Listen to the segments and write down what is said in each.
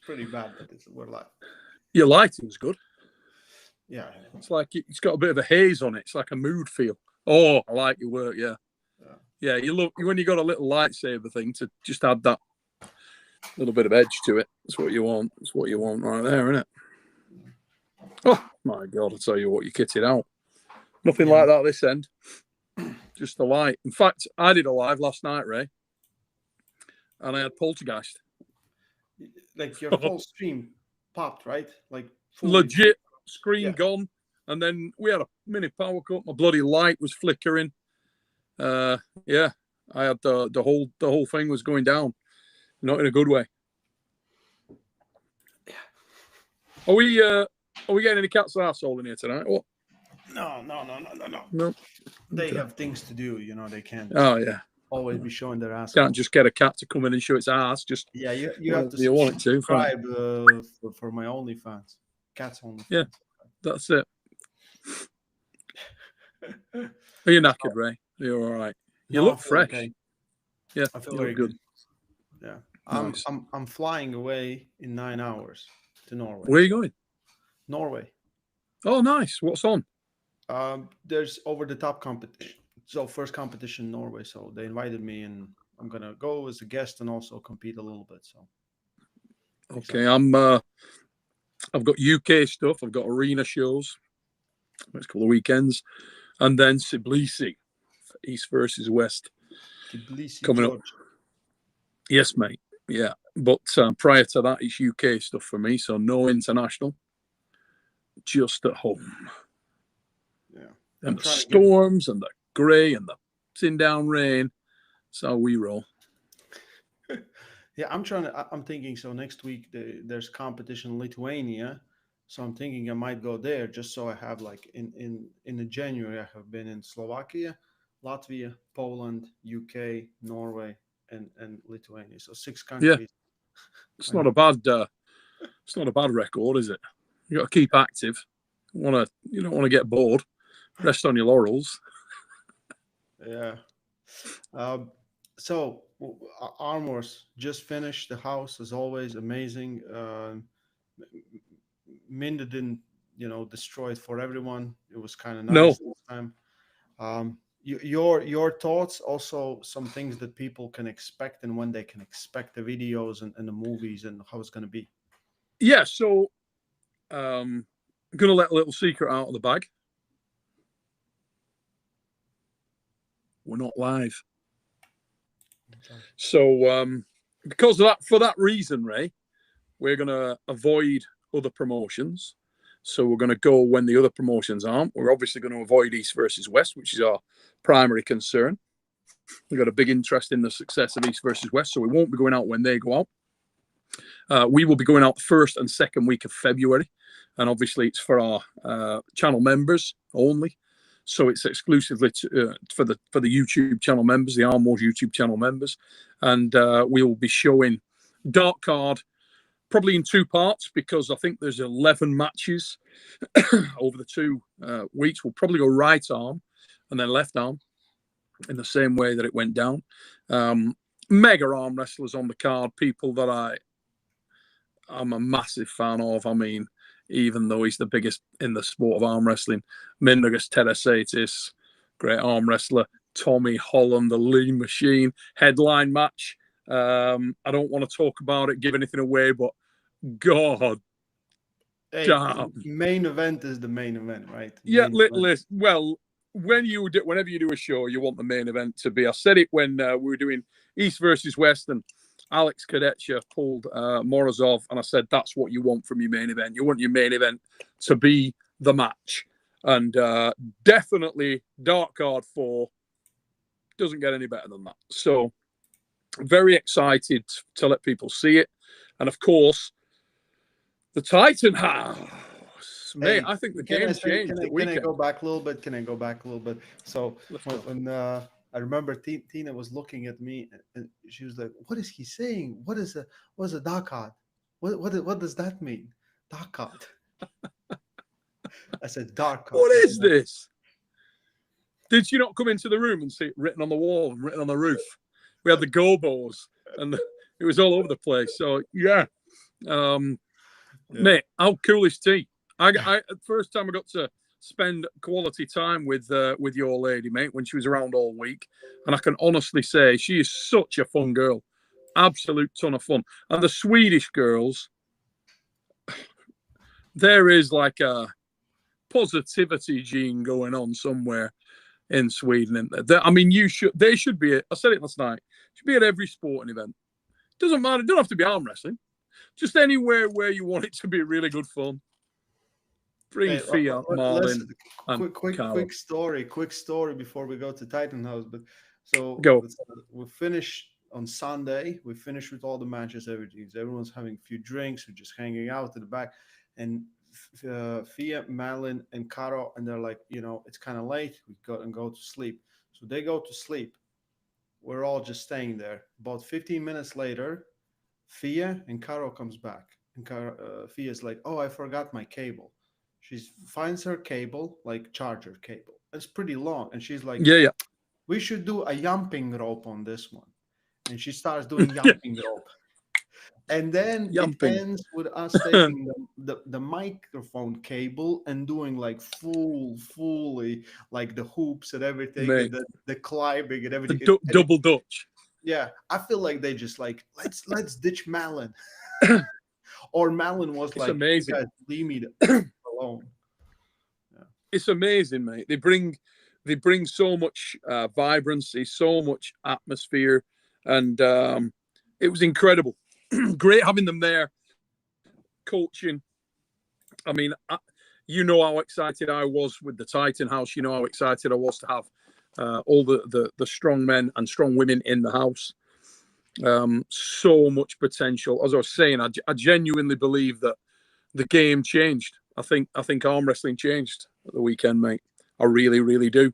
pretty bad, but we're live. Your lighting's good. Yeah. It's like it's got a bit of a haze on it. It's like a mood feel. Oh, I like your work. Yeah. You look when you got a little lightsaber thing to just add that little bit of edge to it. That's what you want. That's what you want right there, isn't it? Oh my God! I tell you what, you kitted out. Nothing like that this end. Just the light. In fact, I did a live last night, Ray, and I had poltergeist. Like your whole stream popped, right? Like fully. Legit screen gone, and then we had a mini power cut. My bloody light was flickering. I had the whole thing was going down, not in a good way. Yeah. Are we getting any cat's arsehole in here tonight? What? No. They have things to do, you know. They can't. Oh yeah. Always be showing their ass. Can't just get a cat to come in and show its ass. Just you have to subscribe for my OnlyFans. Cats OnlyFans. Yeah, that's it. Are you knackered, Ray? You're all right. You look fresh. Okay. Yeah, I feel very good. Yeah, nice. I'm flying away in 9 hours to Norway. Where are you going? Norway. Oh, nice. What's on? There's over-the-top competition. So first competition in Norway. So they invited me, and I'm gonna go as a guest and also compete a little bit. So. Okay, I've got UK stuff. I've got arena shows. Next couple of weekends, and then Tbilisi, East versus West, coming up. Yes, mate. Yeah, but prior to that, it's UK stuff for me. So no international, just at home. Yeah, and the storms and the grey and the sitting down rain. That's how we roll. Yeah, I'm thinking. So next week there's competition in Lithuania. So I'm thinking I might go there just so I have like in the January I have been in Slovakia, Latvia, Poland, UK, Norway, and Lithuania. So 6 countries. Yeah. It's not a bad record, is it? You got to keep active. You don't want to get bored. Rest on your laurels. Yeah. So Armwrestling just finished the house as always. Amazing. Minda didn't, destroy it for everyone. It was kind of nice this time. Your thoughts, also some things that people can expect and when they can expect the videos and the movies and how it's going to be. Yeah, so I'm going to let a little secret out of the bag. We're not live. Okay. So because of that, for that reason, Ray, we're going to avoid other promotions. So we're going to go when the other promotions aren't. We're obviously going to avoid East versus West, which is our primary concern. We've got a big interest in the success of East versus West, so we won't be going out when they go out. We will be going out the 1st and 2nd week of February, and obviously it's for our channel members only. So it's exclusively for the YouTube channel members, the Armwrestling YouTube channel members, and we will be showing Dark Card probably in 2 parts because I think there's 11 matches over the 2 weeks. We'll probably go right arm and then left arm in the same way that it went down. Mega arm wrestlers on the card, people that I'm a massive fan of. I mean, even though he's the biggest in the sport of arm wrestling, Mindaugas Terasatis, great arm wrestler. Tommy Holland, the Lean Machine, headline match. I don't want to talk about it, give anything away, but God, damn. Main event is the main event, right? Yeah, listen. Well, whenever you do a show, you want the main event to be. I said it when we were doing East versus West, and Alex Kadetsha pulled Morozov, and I said that's what you want from your main event. You want your main event to be the match, and definitely Dark Card 4 doesn't get any better than that. So very excited to let people see it, and of course, the Titan House. Mate, I think the game's changed. Can I go back a little bit? So when I remember Tina was looking at me and she was like, "What is he saying? What is a dark card? What does that mean? Dark card?" I said, "Dark card." What is this? Did you not come into the room and see it written on the wall and written on the roof? We had the gobos and it was all over the place. So yeah, Mate, how cool is tea? First time I got to spend quality time with your lady, mate, when she was around all week, and I can honestly say she is such a fun girl, absolute ton of fun. And the Swedish girls, there is like a positivity gene going on somewhere in Sweden. I mean, they should be. I said it last night. Should be at every sporting event. Doesn't matter. It don't have to be arm wrestling. Just anywhere where you want it to be really good fun. Bring Fiat, Marlin, and quick story before we go to Titan House. But so go. We finished on Sunday. We finished with all the matches, everything. Everyone's having a few drinks. We're just hanging out in the back, and Fia, Malin, and Caro, and they're like, it's kind of late. We go to sleep. So they go to sleep. We're all just staying there. About 15 minutes later, Fia and Caro comes back, and Fia's like, "Oh, I forgot my cable." She finds her cable, like charger cable. It's pretty long, and she's like, "Yeah, we should do a jumping rope on this one." And she starts doing jumping rope. And then it ends with us taking the microphone cable and doing like fully like the hoops and everything, and the climbing and everything. Double Dutch. Yeah, I feel like they just like let's ditch Malin, or Malin was like, amazing. "You guys leave me alone." Yeah. It's amazing, mate. They bring so much vibrancy, so much atmosphere, and it was incredible. Great having them there, coaching. I mean, you know how excited I was with the Titan House. You know how excited I was to have all the strong men and strong women in the house. So much potential. As I was saying, I genuinely believe that the game changed. I think arm wrestling changed at the weekend, mate. I really, really do.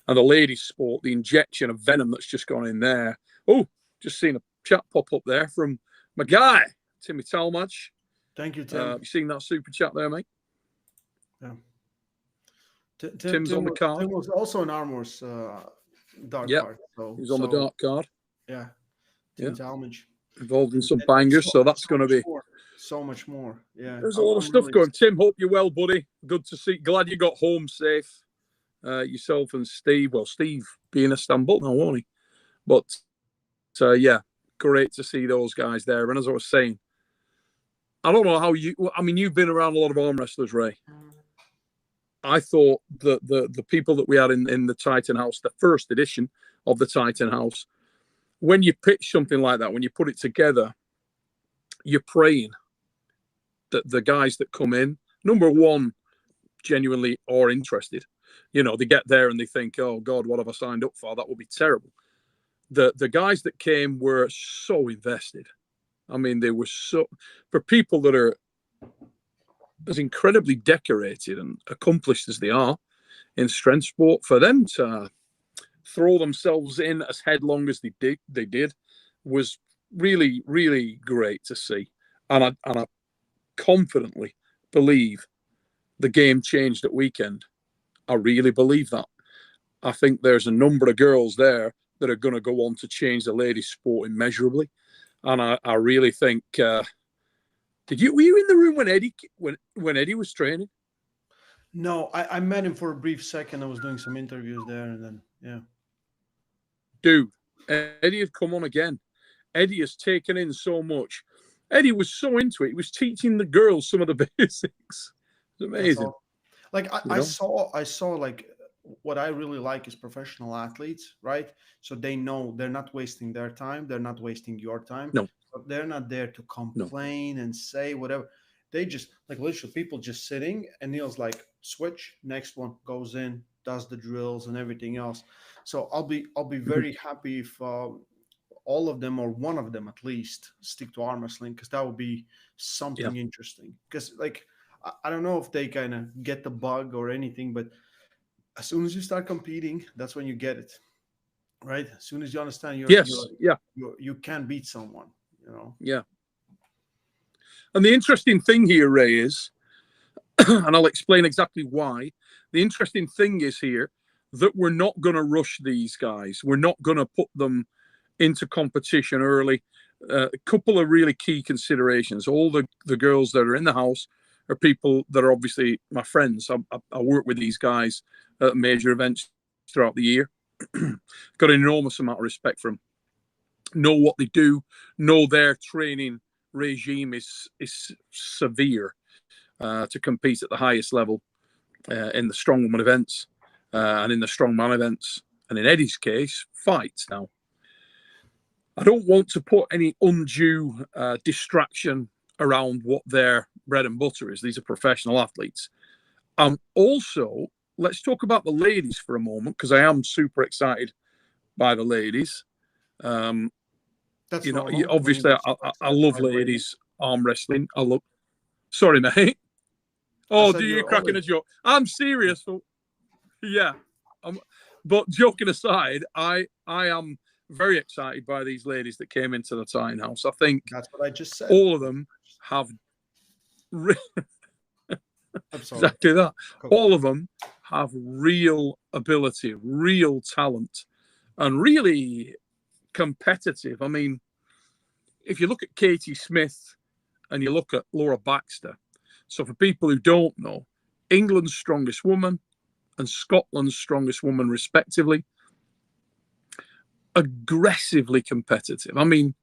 And the ladies' sport, the injection of venom that's just gone in there. Oh, just seen a chat pop up there from my guy, Timmy Talmadge. Thank you, Tim. You seen that super chat there, mate? Yeah. Tim's on the card. Tim was also an Armor's dark card. So he's on the dark card. Yeah. Tim Talmadge. Involved in some bangers, so that's going to be so much more. Yeah. There's a lot of stuff going. Tim, hope you're well, buddy. Good to see. Glad you got home safe. Yourself and Steve. Well, Steve being in Istanbul now, won't he? But yeah, great to see those guys there. And as I was saying, I don't know how you've been around a lot of arm wrestlers, Ray. I thought that the people that we had in the Titan House, the first edition of the Titan House, when you pitch something like that, when you put it together, you're praying that the guys that come in, number one, genuinely are interested. They get there and they think, "Oh God, what have I signed up for? That would be terrible." The guys that came were so invested. I mean, they were so, for people that are as incredibly decorated and accomplished as they are in strength sport, for them to throw themselves in as headlong as they did was really, really great to see. And I confidently believe the game changed at weekend. I really believe that. I think there's a number of girls there that are going to go on to change the ladies' sport immeasurably. And I really think, were you in the room when Eddie was training? No, I met him for a brief second. I was doing some interviews there, and then yeah. Dude, Eddie had come on again. Eddie has taken in so much. Eddie was so into it. He was teaching the girls some of the basics. It's amazing. Like I saw like what I really like is professional athletes, right? So they know they're not wasting their time. They're not wasting your time. No. But they're not there to complain and say whatever. They just like literally people just sitting, and Neil's like, switch, next one goes in, does the drills and everything else. So I'll be very happy if all of them or one of them at least stick to arm wrestling, because that would be something interesting. Because like I don't know if they kind of get the bug or anything, but as soon as you start competing, that's when you get it, right? As soon as you understand you can beat someone, Yeah. And the interesting thing here, Ray, is, and I'll explain exactly why. The interesting thing is here that we're not going to rush these guys. We're not going to put them into competition early. A couple of really key considerations. All the girls that are in the house are people that are obviously my friends. I work with these guys at major events throughout the year. Got an enormous amount of respect for them. Know what they do. Know their training regime is severe to compete at the highest level in the strongwoman events and in the strongman events, and in Eddie's case, fights. Now, I don't want to put any undue distraction around what their bread and butter is. These are professional athletes. Also, let's talk about the ladies for a moment, because I am super excited by the ladies. That's obviously, I love ladies arm wrestling. Sorry, mate. Oh, do you cracking a joke? I'm serious. Yeah. But joking aside, I am very excited by these ladies that came into the Tyne House. I think that's what I just said. All of them have exactly that. All of them have real ability, real talent, and really competitive. I mean, if you look at Katie Smith and you look at Laura Baxter, so for people who don't know, England's strongest woman and Scotland's strongest woman, respectively, aggressively competitive. I mean,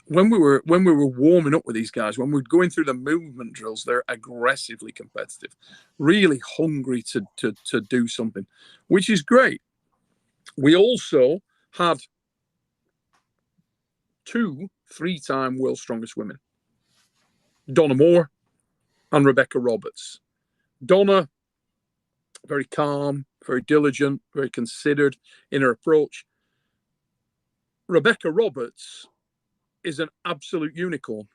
when we were warming up with these guys, when we were going through the movement drills, they're aggressively competitive, really hungry to do something, which is great. We also had 2 3-time world's strongest women, Donna Moore and Rebecca Roberts. Donna, very calm, very diligent, very considered in her approach. Rebecca Roberts is an absolute unicorn.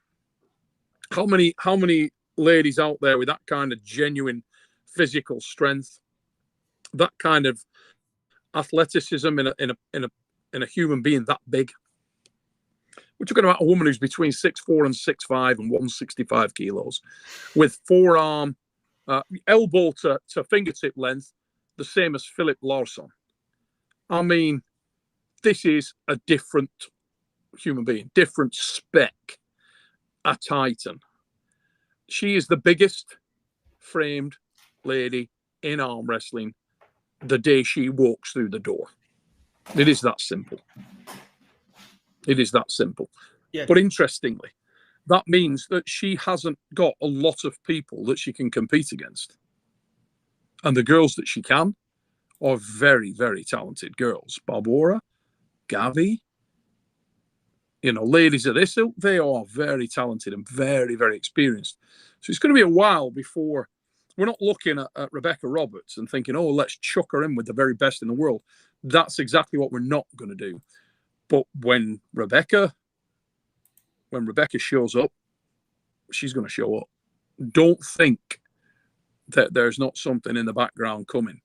How many ladies out there with that kind of genuine physical strength, that kind of athleticism in a human being that big? We're talking about a woman who's between 6'4" and 6'5" and 165 kilos, with forearm, elbow to fingertip length, the same as Philip Larsson. I mean, this is a different human being, different spec, a titan. She is the biggest framed lady in arm wrestling the day she walks through the door. It is that simple. It is that simple. Yeah. But interestingly, that means that she hasn't got a lot of people that she can compete against. And the girls that she can are very, very talented girls. Barbara, Gavi, ladies of this ilk, they are very talented and very, very experienced. So it's going to be a while before we're not looking at Rebecca Roberts and thinking, oh, let's chuck her in with the very best in the world. That's exactly what we're not going to do. But when Rebecca shows up, she's going to show up. Don't think that there's not something in the background coming.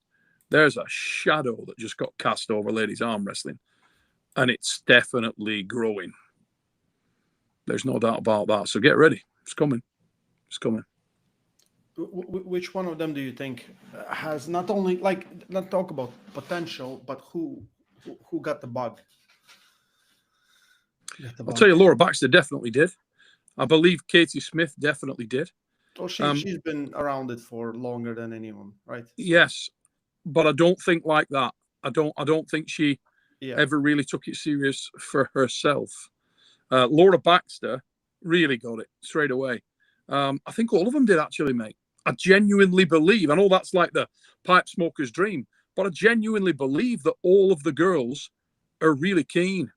There's a shadow that just got cast over ladies arm wrestling, and it's definitely growing. There's no doubt about that. So get ready. It's coming. It's coming. Which one of them do you think has not only, not talk about potential, but who got the bug? I'll tell you, Laura Baxter definitely did. I believe Katie Smith definitely did. Well, she's been around it for longer than anyone, right? Yes, but I don't think like that. I don't think she ever really took it serious for herself. Laura Baxter really got it straight away. I think all of them did, actually, mate. I genuinely believe, I know that's like the pipe smoker's dream, but I genuinely believe that all of the girls are really keen.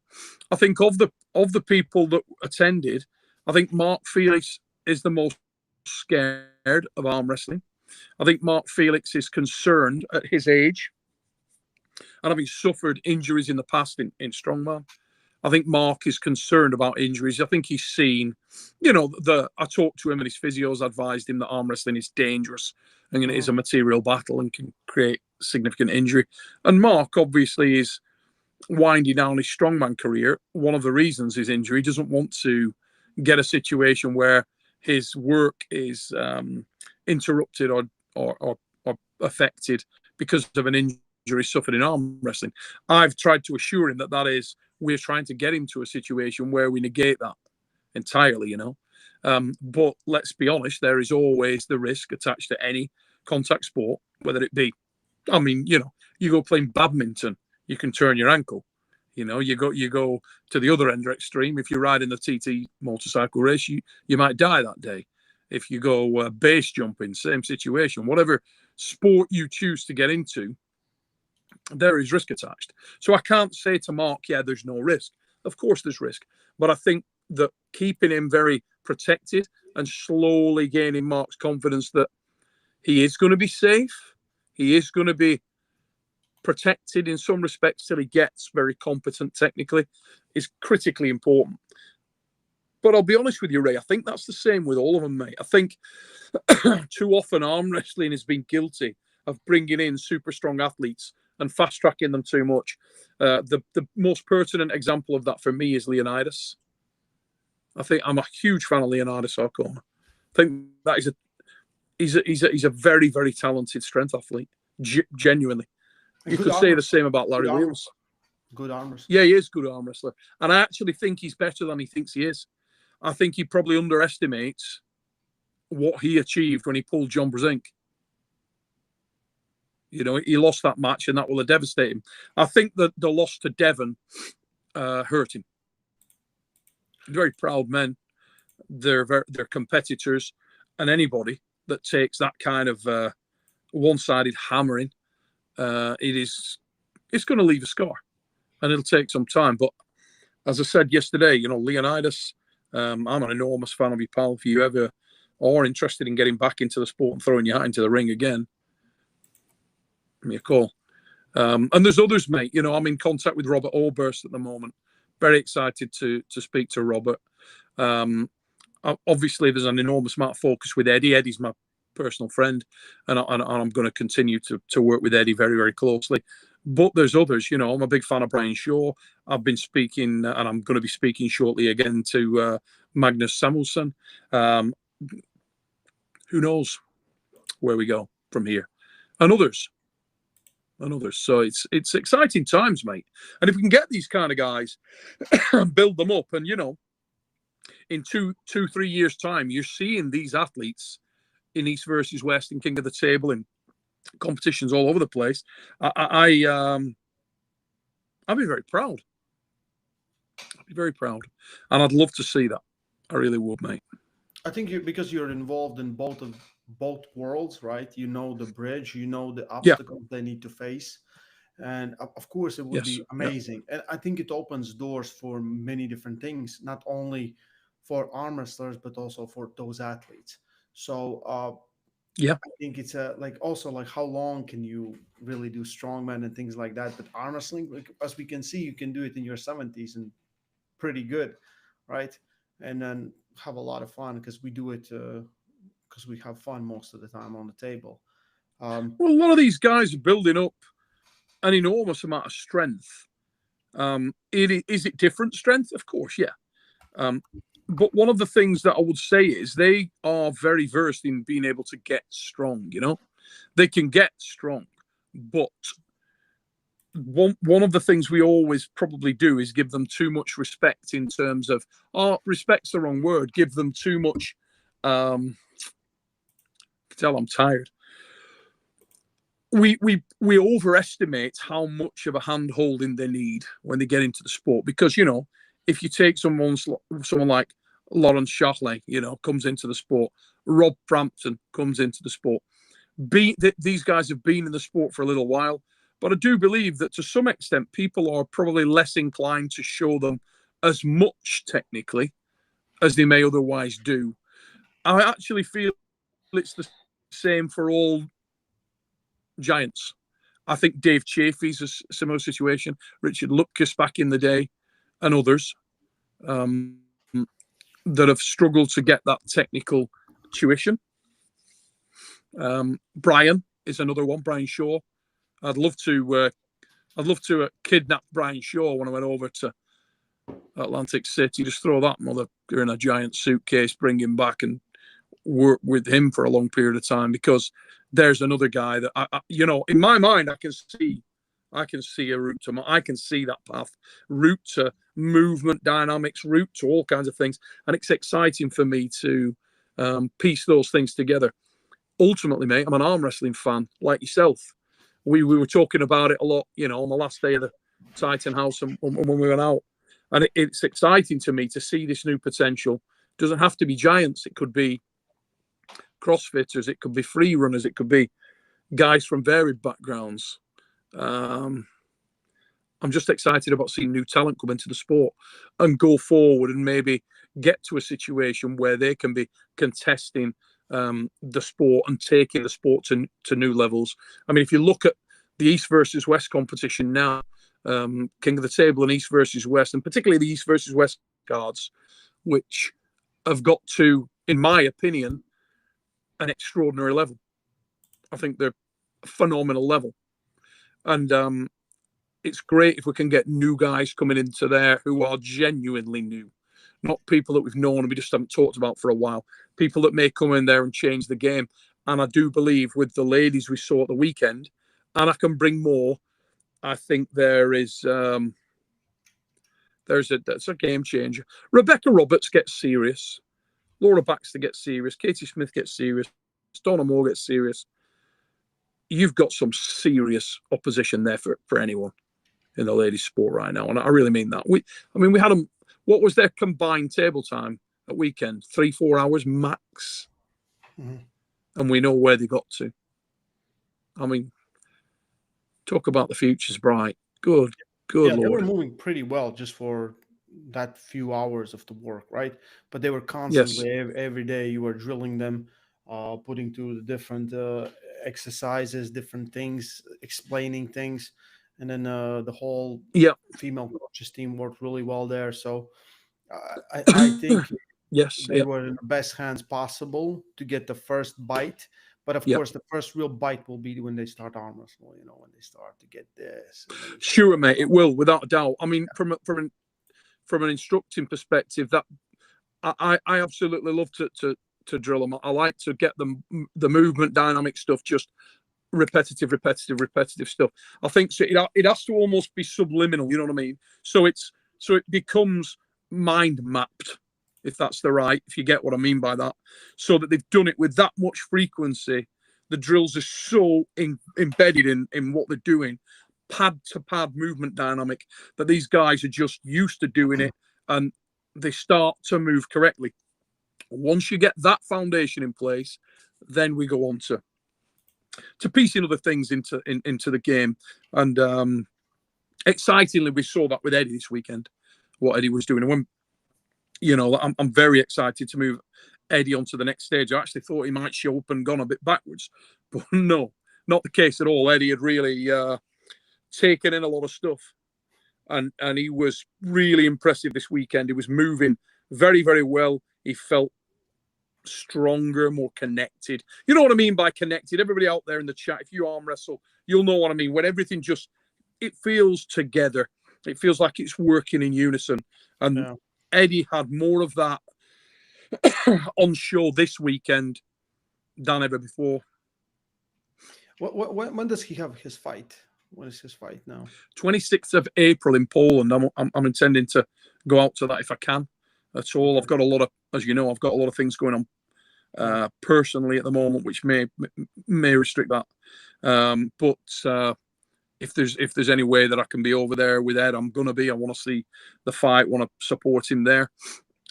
I think of the people that attended, I think Mark Felix is the most scared of arm wrestling. I think Mark Felix is concerned at his age and having suffered injuries in the past in strongman. I think Mark is concerned about injuries. I think he's seen, I talked to him and his physios advised him that arm wrestling is dangerous and it is a material battle and can create significant injury. And Mark obviously is winding down his strongman career. One of the reasons is injury. He doesn't want to get a situation where his work is interrupted or affected because of an injury suffered in arm wrestling. I've tried to assure him that is we're trying to get him to a situation where we negate that entirely, But let's be honest, there is always the risk attached to any contact sport, whether it be, you go playing badminton, you can turn your ankle. You go to the other end of extreme. If you're riding the TT motorcycle race, you might die that day. If you go base jumping, same situation. Whatever sport you choose to get into, there is risk attached. So I can't say to Mark, yeah, there's no risk. Of course there's risk. But I think that keeping him very protected and slowly gaining Mark's confidence that he is going to be safe, he is going to be protected in some respects till he gets very competent technically, is critically important. But I'll be honest with you, Ray, I think that's the same with all of them, mate. I think too often arm wrestling has been guilty of bringing in super strong athletes and fast tracking them too much. The most pertinent example of that for me is Leonidas. I think I'm a huge fan of Leonidas O'Connor. I think that he's a very, very talented strength athlete, genuinely. You could say the same about Larry Wheels. Good arm wrestler. Yeah, he is a good arm wrestler. And I actually think he's better than he thinks he is. I think he probably underestimates what he achieved when he pulled John Brzenk. He lost that match and that will have devastated him. I think that the loss to Devon hurt him. Very proud men. They're competitors. And anybody that takes that kind of one-sided hammering, it's going to leave a scar. And it'll take some time. But as I said yesterday, Leonidas, I'm an enormous fan of you, pal. If you ever are interested in getting back into the sport and throwing your hat into the ring again, give me a call. And there's others, mate. I'm in contact with Robert Oberst at the moment. Very excited to speak to Robert. Obviously, there's an enormous amount of focus with Eddie. Eddie's my personal friend, and I'm going to continue to work with Eddie very, very closely. But there's others. I'm a big fan of Brian Shaw. I've been speaking, and I'm going to be speaking shortly again to Magnus Samuelsson. Who knows where we go from here? And others. So it's exciting times, mate. And if we can get these kind of guys and build them up, and in 2-3 years' time, you're seeing these athletes in East versus West and King of the Table and competitions all over the place. I'd be very proud. I'd be very proud, and I'd love to see that. I really would, mate. I think because you're involved in both worlds, right? The bridge, the obstacles they need to face, and of course it would be amazing. And I think it opens doors for many different things, not only for arm wrestlers but also for those athletes. So I think it's also how long can you really do strongman and things like that? But arm wrestling, as we can see, you can do it in your 70s and pretty good, right? And then have a lot of fun because we do it because we have fun most of the time on the table. Well, a lot of these guys are building up an enormous amount of strength. Is it different strength? Of course, yeah. But one of the things that I would say is they are very versed in being able to get strong, They can get strong. But one of the things we always probably do is give them too much respect in terms of, respect's the wrong word, give them too much, tell I'm tired. We overestimate how much of a hand-holding they need when they get into the sport. Because, if you take someone like Lawrence Shockley, comes into the sport, Rob Frampton comes into the sport. These guys have been in the sport for a little while, but I do believe that to some extent people are probably less inclined to show them as much technically as they may otherwise do. I actually feel it's the same for all giants. I think Dave Chafee's a similar situation, Richard Lupkus back in the day, and others that have struggled to get that technical tuition. Brian is another one, Brian Shaw. I'd love to kidnap Brian Shaw when I went over to Atlantic City. Just throw that mother in a giant suitcase, bring him back, and work with him for a long period of time. Because there's another guy that in my mind, I can see I can see a route to. I can see that path, route to movement dynamics, route to all kinds of things, and it's exciting for me to piece those things together. Ultimately, mate, I'm an arm wrestling fan like yourself. We were talking about it a lot, you know, on the last day of the Titan House and when we went out, and it's exciting to me to see this new potential. It doesn't have to be giants. It could be CrossFitters. It could be free runners. It could be guys from varied backgrounds. I'm just excited about seeing new talent come into the sport and go forward and maybe get to a situation where they can be contesting the sport and taking the sport to new levels. I mean, if you look at the East versus West competition now, King of the Table and East versus West, and particularly the East versus West cards, which have got to, in my opinion, an extraordinary level. I think they're a phenomenal level. And it's great if we can get new guys coming into there who are genuinely new, not people that we've known and we just haven't talked about for a while, people that may come in there and change the game. And I do believe with the ladies we saw at the weekend, and I can bring more, I think that's a game changer. Rebecca Roberts gets serious. Laura Baxter gets serious. Katie Smith gets serious. Donna Moore gets serious. You've got some serious opposition there for anyone in the ladies' sport right now, and I really mean that. We had them. What was their combined table time at weekend? 3-4 hours max, and we know where they got to. I mean, talk about the future's bright. Good Lord. They were moving pretty well just for that few hours of the work, right? But they were constantly every day. You were drilling them, putting through the different exercises, different things, explaining things. And then the whole female coaches team worked really well there. So I think they were in the best hands possible to get the first bite. But of course, the first real bite will be when they start arm wrestling. You know, when they start to get this. Sure, mate, it will, without a doubt. I mean, from an instructing perspective, that I absolutely love to drill them. I like to get them the movement dynamic stuff just repetitive stuff. I think so it has to almost be subliminal, you know what I mean? So it becomes mind mapped, if you get what I mean by that, so that they've done it with that much frequency. The drills are so embedded in what they're doing, pad to pad movement dynamic, that these guys are just used to doing it and they start to move correctly. Once you get that foundation in place, then we go on to piecing other things into the game. And excitingly, we saw that with Eddie this weekend, what Eddie was doing. And when, you know, I'm very excited to move Eddie onto the next stage. I actually thought he might show up and gone a bit backwards, but no, not the case at all. Eddie had really taken in a lot of stuff, and he was really impressive this weekend. He was moving very, very well. He felt stronger, more connected. You know what I mean by connected? Everybody out there in the chat, if you arm wrestle, you'll know what I mean. When everything just, it feels together. It feels like it's working in unison. And Eddie had more of that on show this weekend than ever before. When does he have his fight? When is his fight now? 26th of April in Poland. I'm intending to go out to that if I can. That's all. I've got a lot of, as you know, I've got a lot of things going on personally at the moment, which may restrict that. But if there's any way that I can be over there with Ed, I'm gonna be. I want to see the fight. Want to support him there.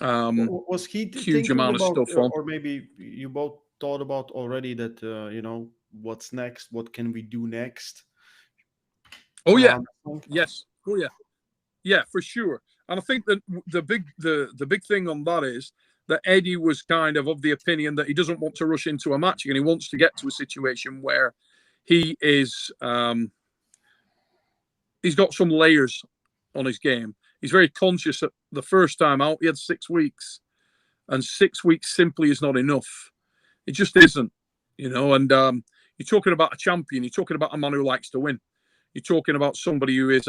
Was he huge amount of stuff on? Or maybe you both thought about already that you know, what's next? What can we do next? Oh yeah, yes. Oh yeah, for sure. And I think that the big thing on that is that Eddie was kind of the opinion that he doesn't want to rush into a match, and he wants to get to a situation where he is he's got some layers on his game. He's very conscious that the first time out he had 6 weeks, and 6 weeks simply is not enough. It just isn't, you know. And you're talking about a champion. You're talking about a man who likes to win. You're talking about somebody who is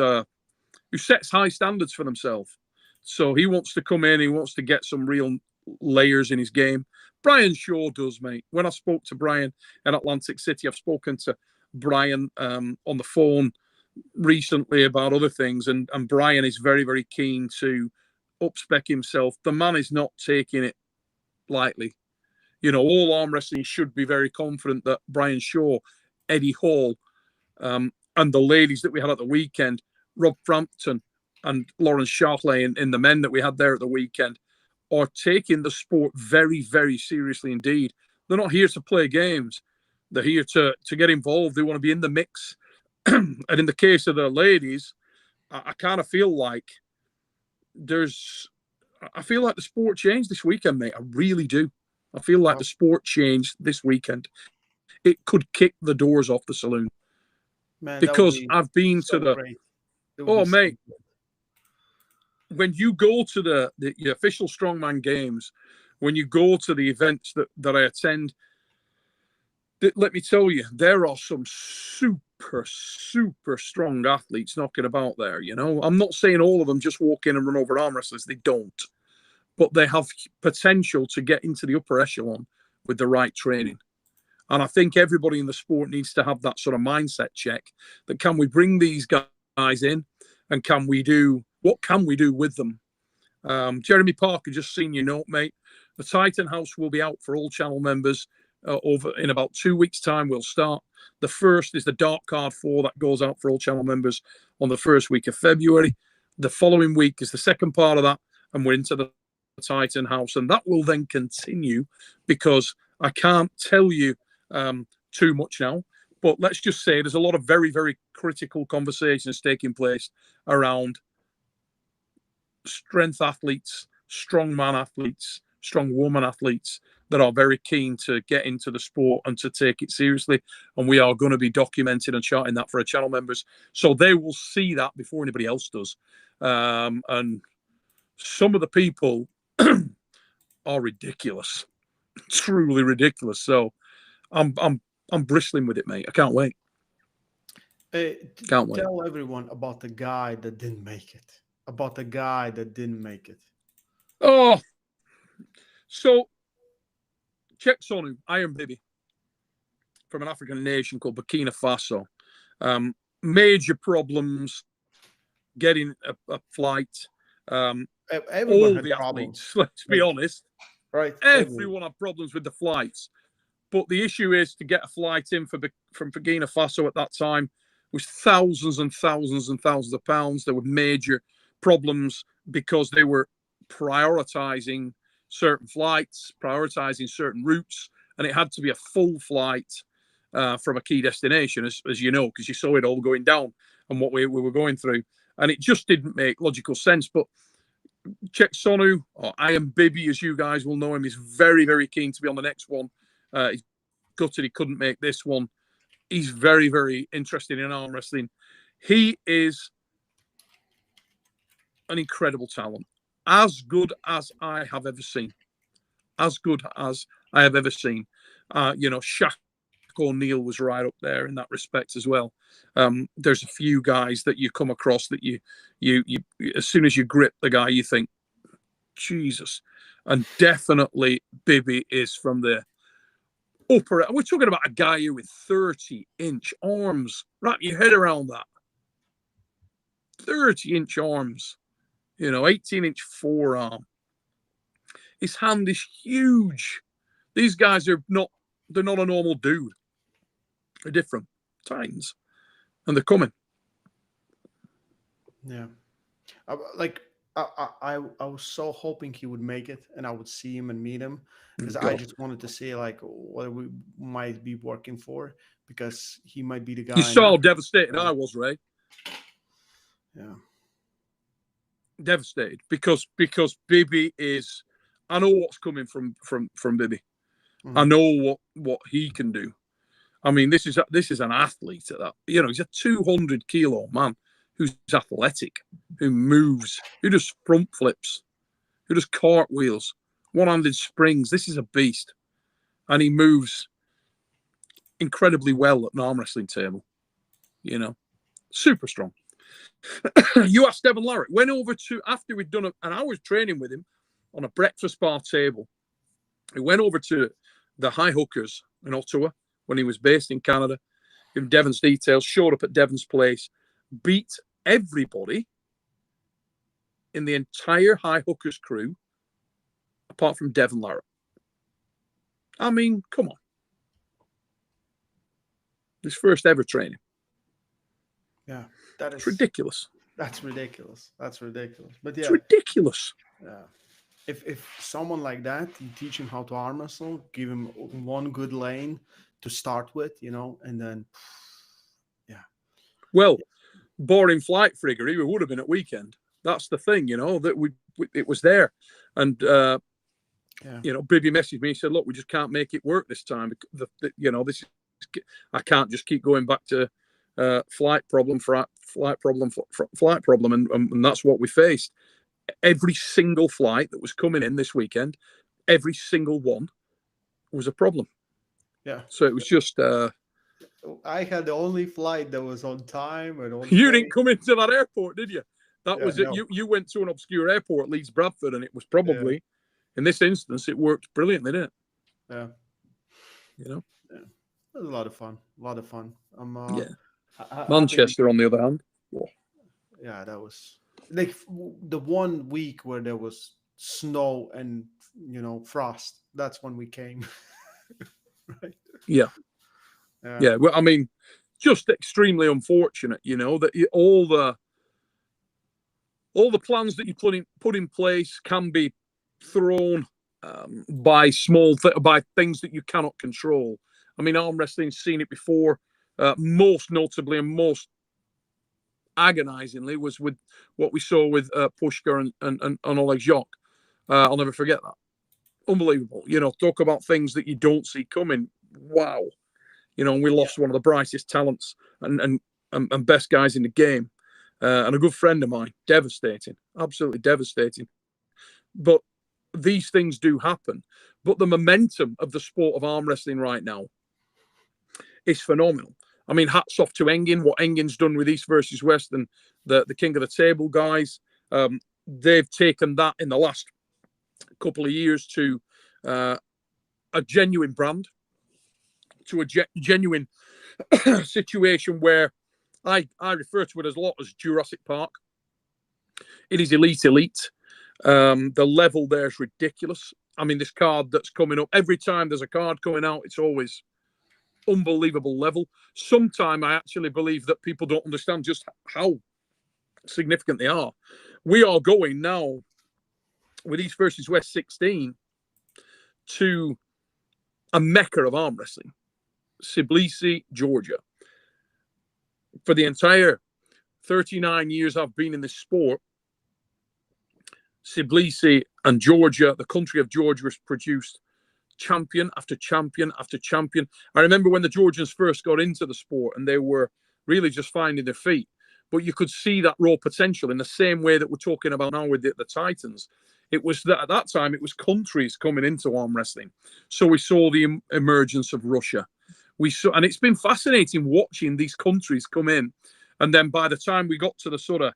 who sets high standards for themselves. So he wants to come in. He wants to get some real layers in his game. Brian Shaw does, mate. When I spoke to Brian in Atlantic City, I've spoken to Brian on the phone recently about other things, and Brian is very, very keen to upspec himself. The man is not taking it lightly. You know, all arm wrestling should be very confident that Brian Shaw, Eddie Hall, and the ladies that we had at the weekend, Rob Frampton and Lawrence Chartley, in the men that we had there at the weekend, are taking the sport very, very seriously indeed. They're not here to play games. They're here to get involved. They want to be in the mix. And in the case of the ladies, I kind of feel like I feel like the sport changed this weekend, mate. I really do. I feel like the sport changed this weekend. It could kick the doors off the saloon. Man, because I've been so to the great. mate, when you go to the official strongman games, when you go to the events that I attend, let me tell you, there are some super strong athletes knocking about there. You know, I'm not saying all of them just walk in and run over arm wrestlers. They don't, but they have potential to get into the upper echelon with the right training. And I think everybody in the sport needs to have that sort of mindset check that, can we bring these guys in, and what can we do with them? Jeremy Parker, just seen your note, mate. The Titan House will be out for all channel members over in about 2 weeks' time. We'll start. The first is the Dark Card 4 that goes out for all channel members on the first week of February. The following week is the second part of that, and we're into the Titan House, and that will then continue, because I can't tell you too much now, but let's just say there's a lot of very, very critical conversations taking place around strength athletes, strongman athletes, strong woman athletes that are very keen to get into the sport and to take it seriously. And we are going to be documenting and charting that for our channel members, so they will see that before anybody else does. And some of the people are ridiculous, truly ridiculous. So I'm bristling with it, mate. I can't wait. Can't wait. Tell everyone about the guy that didn't make it. About the guy that didn't make it. Oh, so Czech Sonu, Iron Baby, from an African nation called Burkina Faso. Major problems getting a flight. Everyone all had the problems. athletes, let's be honest. Right. Everyone had problems with the flights. But the issue is, to get a flight in from Burkina Faso at that time was thousands and thousands and thousands of pounds. There were major problems because they were prioritizing certain flights, prioritizing certain routes, and it had to be a full flight from a key destination, as you know, because you saw it all going down and what we were going through. And it just didn't make logical sense. But Czech Sonu, or Iron Bibi, as you guys will know him, is very, very keen to be on the next one. He's gutted he couldn't make this one. He's very, very interested in arm wrestling. He is an incredible talent, as good as I have ever seen. As good as I have ever seen. You know, Shaq O'Neal was right up there in that respect as well. There's a few guys that you come across that you as soon as you grip the guy, you think, Jesus. And definitely Bibi is from the upper. We're talking about a guy here with 30-inch arms. Wrap your head around that. 30-inch arms. You know, 18-inch forearm. His hand is huge. These guys are not, they're not a normal dude. They're different. Titans. And they're coming. Yeah. I was so hoping he would make it and I would see him and meet him, because I just wanted to see like what we might be working for, because he might be the guy. You saw how devastated I was, Ray. Yeah. Devastated because Bibi is, I know what's coming from Bibi. Mm-hmm. I know what he can do. I mean, this is an athlete at that. You know, he's a 200-kilo man who's athletic, who moves, who does front flips, who does cartwheels, one-handed springs. This is a beast. And he moves incredibly well at an arm wrestling table. You know, super strong. You asked Devon Larrick, went over to, after we'd done an hour's training with him on a breakfast bar table, he went over to the High Hookers in Ottawa when he was based in Canada, gave Devon's details, showed up at Devon's place, beat everybody in the entire High Hookers crew, apart from Devon Larratt. I mean, come on. His first ever training. Yeah, that It's is ridiculous. that's ridiculous. That's ridiculous. But It's yeah, ridiculous. yeah. If someone like that, you teach him how to arm wrestle, give him one good lane to start with, and then yeah. Well, boring flight frigger, he would have been at weekend. That's the thing, that it was there. And Bibby messaged me. He said, "Look, we just can't make it work this time. This is, I can't just keep going back to flight problem, and that's what we faced. Every single flight that was coming in this weekend, every single one was a problem. Yeah. So it was just." I had the only flight that was on time and on. You didn't come into that airport, did you? That was it. No. You went to an obscure airport, Leeds Bradford, and it was probably, in this instance, it worked brilliantly, didn't it? Yeah. Yeah. It was a lot of fun. Manchester, on the other hand. Whoa. Yeah, that was like the 1 week where there was snow and frost. That's when we came. Right. Yeah. Well, I mean, just extremely unfortunate, that all the plans that you put in place can be thrown by by things that you cannot control. I mean, arm wrestling's seen it before. Most notably and most agonizingly was with what we saw with Pushka and Oleg Jok. I'll never forget that. Unbelievable. Talk about things that you don't see coming. Wow. And we lost one of the brightest talents and best guys in the game. And a good friend of mine. Devastating. Absolutely devastating. But these things do happen. But the momentum of the sport of arm wrestling right now is phenomenal. I mean, hats off to Engin, what Engin's done with East versus West and the King of the Table guys. They've taken that in the last couple of years to a genuine brand, to a genuine situation where I refer to it as a lot as Jurassic Park. It is elite. The level there is ridiculous. I mean, this card that's coming up, every time there's a card coming out, it's always unbelievable level. Sometimes I actually believe that people don't understand just how significant they are. We are going now with East versus West 16 to a mecca of arm wrestling, Tbilisi, Georgia. For the entire 39 years I've been in this sport, Tbilisi and Georgia, the country of Georgia, has produced champion after champion after champion. I remember when the Georgians first got into the sport and they were really just finding their feet. But you could see that raw potential in the same way that we're talking about now with the Titans. It was that at that time, it was countries coming into arm wrestling. So we saw the emergence of Russia. And it's been fascinating watching these countries come in. And then by the time we got to the sort of,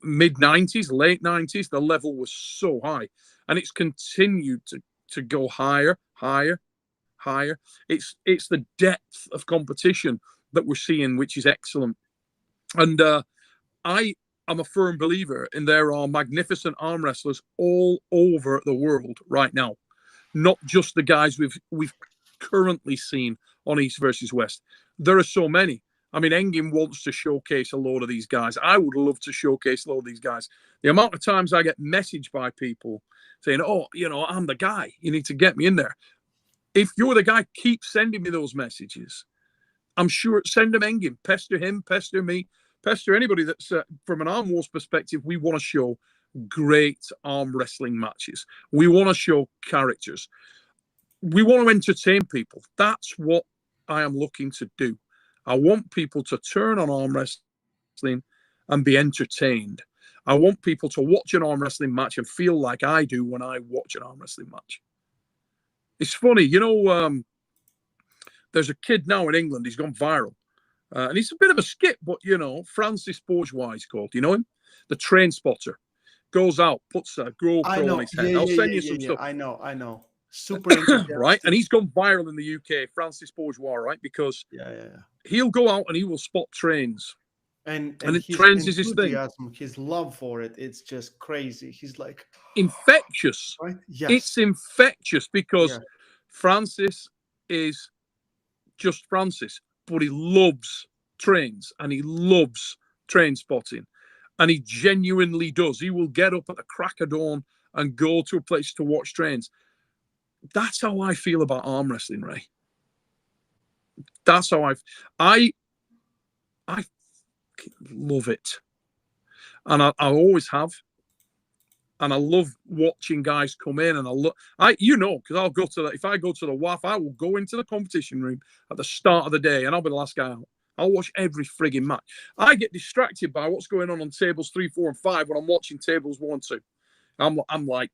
mid 90s, late 90s, the level was so high. And it's continued to go higher. It's the depth of competition that we're seeing, which is excellent. And I am a firm believer in there are magnificent arm wrestlers all over the world right now, not just the guys we've currently seen on East versus West. There are so many. I mean, Engin wants to showcase a load of these guys. I would love to showcase a load of these guys. The amount of times I get messaged by people saying, "Oh, I'm the guy. You need to get me in there." If you're the guy, keep sending me those messages. I'm sure, send them Engin. Pester him, pester me, pester anybody that's, from an Arm Wars perspective, we want to show great arm wrestling matches. We want to show characters. We want to entertain people. That's what I am looking to do. I want people to turn on arm wrestling and be entertained. I want people to watch an arm wrestling match and feel like I do when I watch an arm wrestling match. It's funny, there's a kid now in England, he's gone viral. And he's a bit of a skip, but, Francis Bourgeois, he's called. You know him? The train spotter. Goes out, puts a GoPro on his head. I'll send you some stuff. I know. Super right? And he's gone viral in the UK, Francis Bourgeois, right? Because he'll go out and he will spot trains And And his trends is his thing. enthusiasm, his love for it, it's just crazy. He's like, Infectious. right? It's Yes. infectious because Yeah. Francis is just Francis, but he loves trains and he loves train spotting. And he genuinely does. He will get up at the crack of dawn and go to a place to watch trains. That's how I feel about arm wrestling, Ray. That's how I I love it. And I always have. And I love watching guys come in, and because I'll go to if I go to the WAF, I will go into the competition room at the start of the day, and I'll be the last guy out. I'll watch every frigging match. I get distracted by what's going on tables 3, 4, and 5 when I'm watching tables 1, 2. I'm like,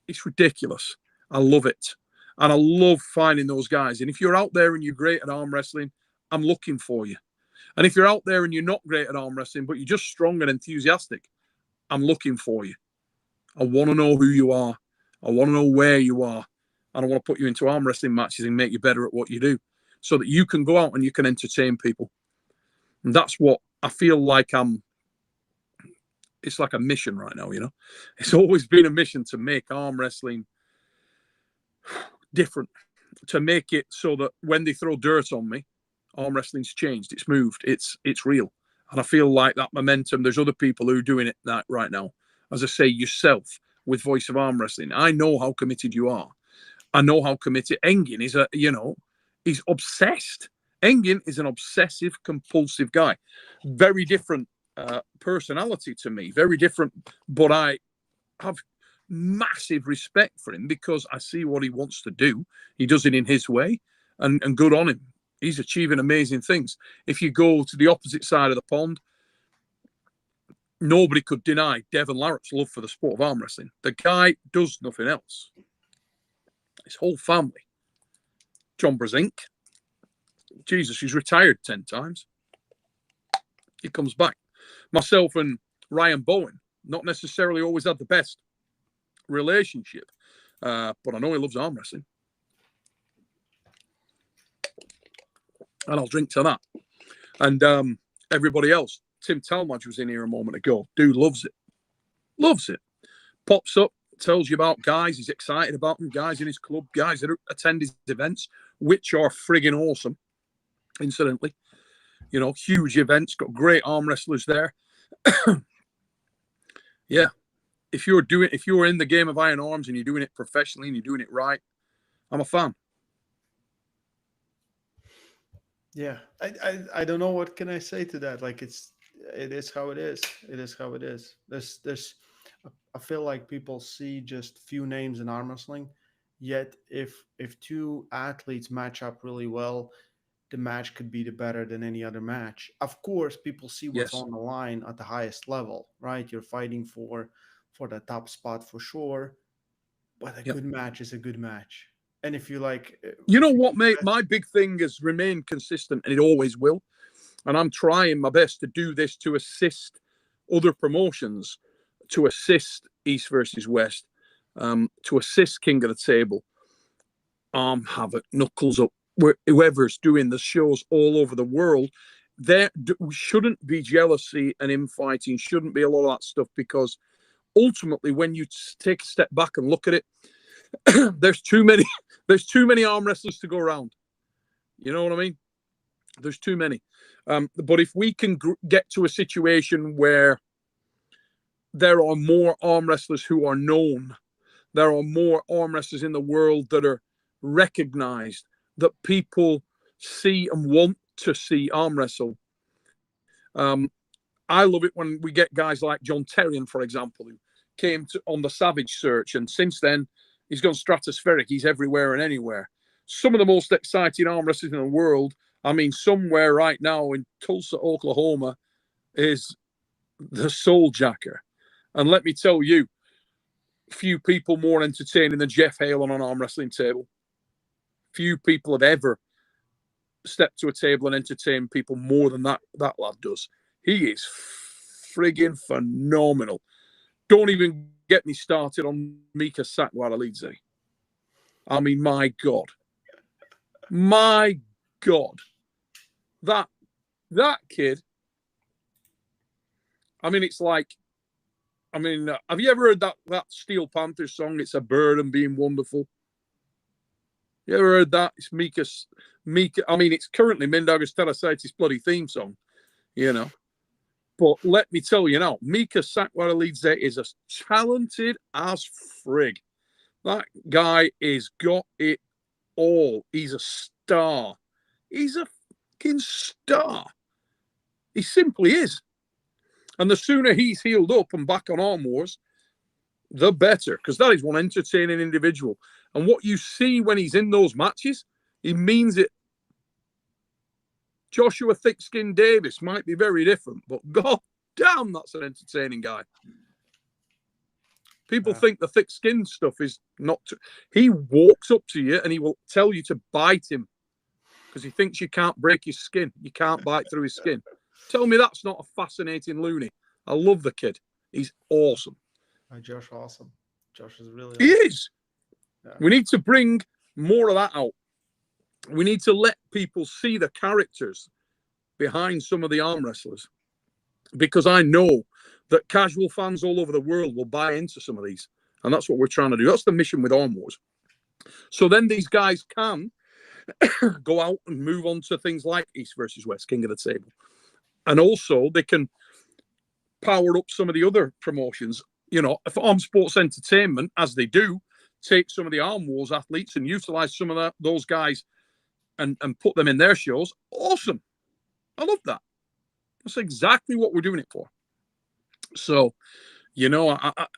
it's ridiculous. I love it, and I love finding those guys. And if you're out there and you're great at arm wrestling, I'm looking for you. And if you're out there and you're not great at arm wrestling, but you're just strong and enthusiastic, I'm looking for you. I want to know who you are. I want to know where you are. And I want to put you into arm wrestling matches and make you better at what you do so that you can go out and you can entertain people. And that's what I feel like it's like a mission right now, It's always been a mission to make arm wrestling different, to make it so that when they throw dirt on me, arm wrestling's changed. It's moved. It's real. And I feel like that momentum, there's other people who are doing it right now. As I say, yourself with Voice of Arm Wrestling. I know how committed you are. I know how committed Engin is. He's obsessed. Engin is an obsessive, compulsive guy. Very different personality to me. Very different. But I have massive respect for him because I see what he wants to do. He does it in his way, and good on him. He's achieving amazing things. If you go to the opposite side of the pond, nobody could deny Devon Larrapp's love for the sport of arm wrestling. The guy does nothing else. His whole family. John Brasink. Jesus, he's retired 10 times. He comes back. Myself and Ryan Bowen, not necessarily always had the best relationship, but I know he loves arm wrestling. And I'll drink to that. And everybody else. Tim Talmadge was in here a moment ago. Dude loves it. Loves it. Pops up, tells you about guys. He's excited about them. Guys in his club. Guys that attend his events, which are friggin' awesome, incidentally. Huge events. Got great arm wrestlers there. Yeah. If you're in the game of iron arms and you're doing it professionally and you're doing it right, I'm a fan. Yeah. I don't know what can I say to that. Like it is how it is. It is how it is. I feel like people see just few names in arm wrestling, yet if two athletes match up really well, the match could be better than any other match. Of course, people see what's Yes. on the line at the highest level, right? You're fighting for the top spot for sure, but a Yep. good match is a good match. And if you like, You know what, mate? My big thing has remained consistent, and it always will. And I'm trying my best to do this to assist other promotions, to assist East versus West, to assist King of the Table, Arm Havoc, Knuckles Up, whoever's doing the shows all over the world. There shouldn't be jealousy and infighting, shouldn't be a lot of that stuff, because ultimately, when you take a step back and look at it, there's too many arm wrestlers to go around. You know what I mean? There's too many. But if we can get to a situation where there are more arm wrestlers who are known, there are more arm wrestlers in the world that are recognized, that people see and want to see arm wrestle. I love it when we get guys like John Terrian, for example, who came on the Savage search, and since then he's gone stratospheric. He's everywhere and anywhere. Some of the most exciting arm wrestlers in the world, I mean, somewhere right now in Tulsa, Oklahoma, is the Soul Jacker. And let me tell you, few people more entertaining than Jeff Hale on an arm wrestling table. Few people have ever stepped to a table and entertained people more than that lad does. He is friggin' phenomenal. Don't even get me started on Mika Sakwara-Lidze. I mean, my God. My God. That kid I mean, it's like, I mean, have you ever heard that Steel Panthers song? It's a burden being wonderful. You ever heard that? It's Mika. I mean, it's currently Mindaugas Terasaitis' bloody theme song, you know. But let me tell you now, Mika Sakwarilidze is as talented as frig. That guy has got it all. He's a star. He's a fucking star. He simply is. And the sooner he's healed up and back on Arm Wars, the better, because that is one entertaining individual. And what you see when he's in those matches, he means it. Joshua Thickskin Davis might be very different, but god damn, that's an entertaining guy. People think the thick skin stuff is not. He walks up to you and he will tell you to bite him because he thinks you can't break his skin. You can't bite through his skin. Tell me that's not a fascinating loony. I love the kid. He's awesome. Josh, awesome. Josh is really awesome. He is. Yeah. We need to bring more of that out. We need to let people see the characters behind some of the arm wrestlers, because I know that casual fans all over the world will buy into some of these. And that's what we're trying to do. That's the mission with Arm Wars. So then these guys can go out and move on to things like East versus West, King of the Table. And also they can power up some of the other promotions. You know, for Arm Sports Entertainment, as they do, take some of the Arm Wars athletes and utilize some of those guys and put them in their shows. Awesome. I love that. That's exactly what we're doing it for. So, you know,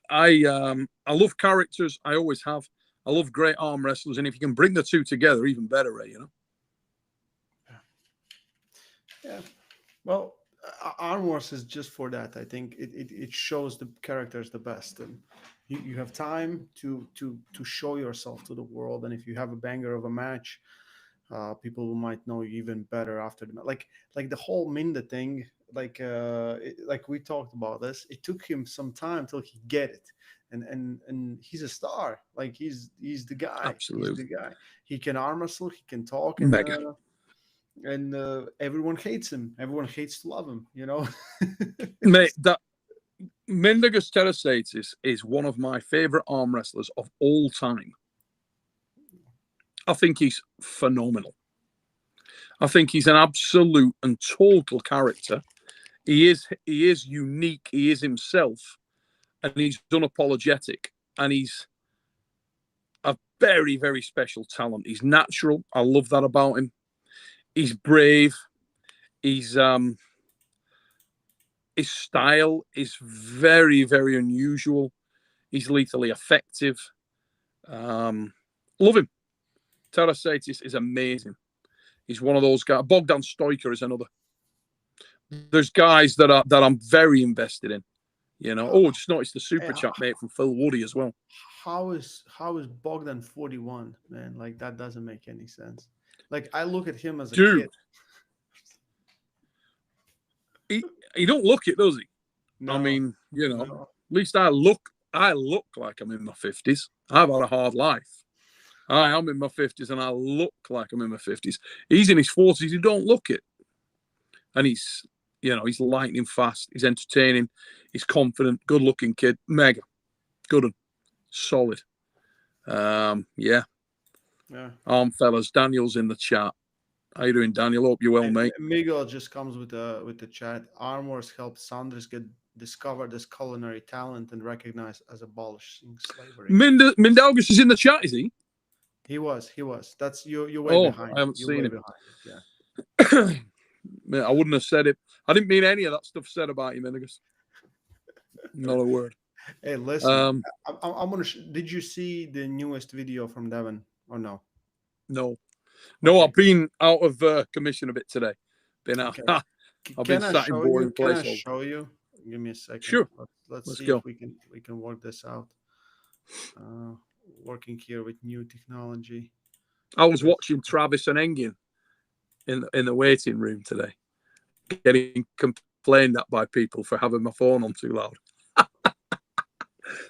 I love characters. I always have. I love great arm wrestlers, and if you can bring the two together, even better, Ray. You know. Yeah. Well, Arm Wars is just for that. I think it shows the characters the best, and you have time to show yourself to the world. And if you have a banger of a match, people might know you even better after the match. Like the whole Minda thing. Like we talked about this, it took him some time till he get it, and he's a star. Like he's the guy. Absolutely. He's the guy. He can arm wrestle. He can talk. Mega. And everyone hates him. Everyone hates to love him. You know. Mate, that Mindaugas Terasaitis is one of my favorite arm wrestlers of all time. I think he's phenomenal. I think he's an absolute and total character. He is unique. He is himself, and he's unapologetic. And he's a very, very special talent. He's natural. I love that about him. He's brave. He's his style is very, very unusual. He's lethally effective. Love him. Terasaitis is amazing. He's one of those guys. Bogdan Stoiker is another. There's guys that I'm very invested in. You know. Oh, just noticed the super chat, mate, from Phil Woody as well. How is Bogdan 41, man? Like that doesn't make any sense. Like I look at him as a kid. He don't look it, does he? No, I mean, you know, no. at least I look like I'm in my 50s. I've had a hard life. I am in my 50s and I look like I'm in my 50s. He's in his 40s. He don't look it. And he's, you know, he's lightning fast. He's entertaining. He's confident. Good-looking kid. Mega. Good and solid. Yeah. Fellas. Daniel's in the chat. How you doing, Daniel? Hope you're well, mate. Miguel just comes with the chat. Arm Wars helped Sanders get discovered as culinary talent and recognized as abolishing slavery. Mindaugas is in the chat, is he? He was. That's you're way behind. I haven't seen him. Yeah. Man, I wouldn't have said it. I didn't mean any of that stuff said about you, Mindaugas. Not a word. Hey, listen. I'm gonna. Did you see the newest video from Devon or no? No. No, I've been out of commission a bit today. Been out. Okay. I've been sat in boring places. Can I show you? Give me a second. Sure. Let's see go. if we can work this out. Working here with new technology. I was watching Travis and Engin in the waiting room today, getting complained at by people for having my phone on too loud.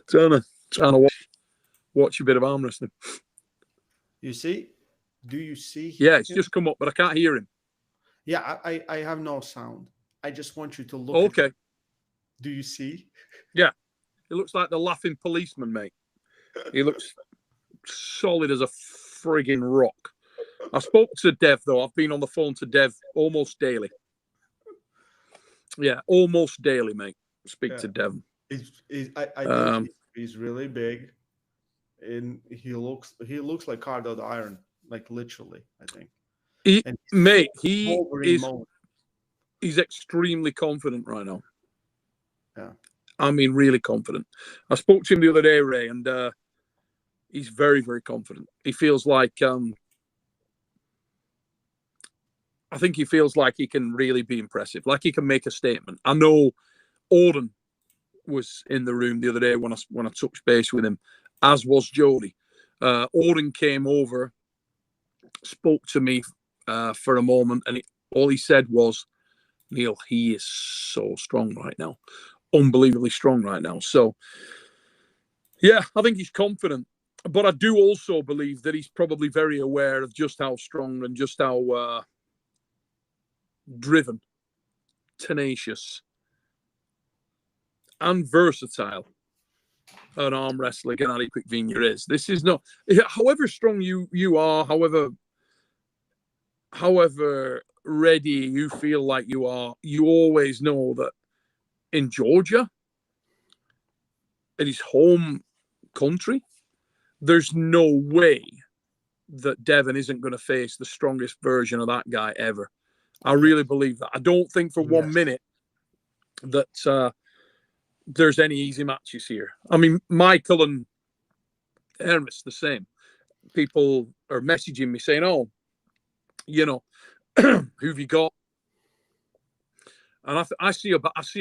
trying to watch a bit of arm wrestling. You see? Do you see? Yeah, it's just come up, but I can't hear him. Yeah, I have no sound. I just want you to look. Okay. Do you see? Yeah, he looks like the laughing policeman, mate. He looks solid as a frigging rock. I spoke to Dev, though. I've been on the phone to Dev almost daily. Yeah, almost daily, mate. Speak Yeah. to Dev. I think he's really big, and he looks like hard out iron, like literally. I think, and he's Mate, Wolverine mode. he's extremely confident right now. Yeah. I mean, really confident. I spoke to him the other day, Ray, and he's very, very confident. He feels like I think he feels like he can really be impressive, like he can make a statement. I know Auden was in the room the other day when I touched base with him, as was Jody. Auden came over, spoke to me for a moment, and all he said was, "Neil, he is so strong right now, unbelievably strong right now." So, yeah, I think he's confident. But I do also believe that he's probably very aware of just how strong and just how driven, tenacious, and versatile an arm wrestler Gennady Quickvinia is. This is not, however strong you are, however ready you feel like you are, you always know that in Georgia, in his home country, there's no way that Devin isn't going to face the strongest version of that guy ever. I really believe that. I don't think for 1 minute that there's any easy matches here. I mean, Michael and Hermes, the same. People are messaging me saying, "Oh, you know, who've you got?" And I see a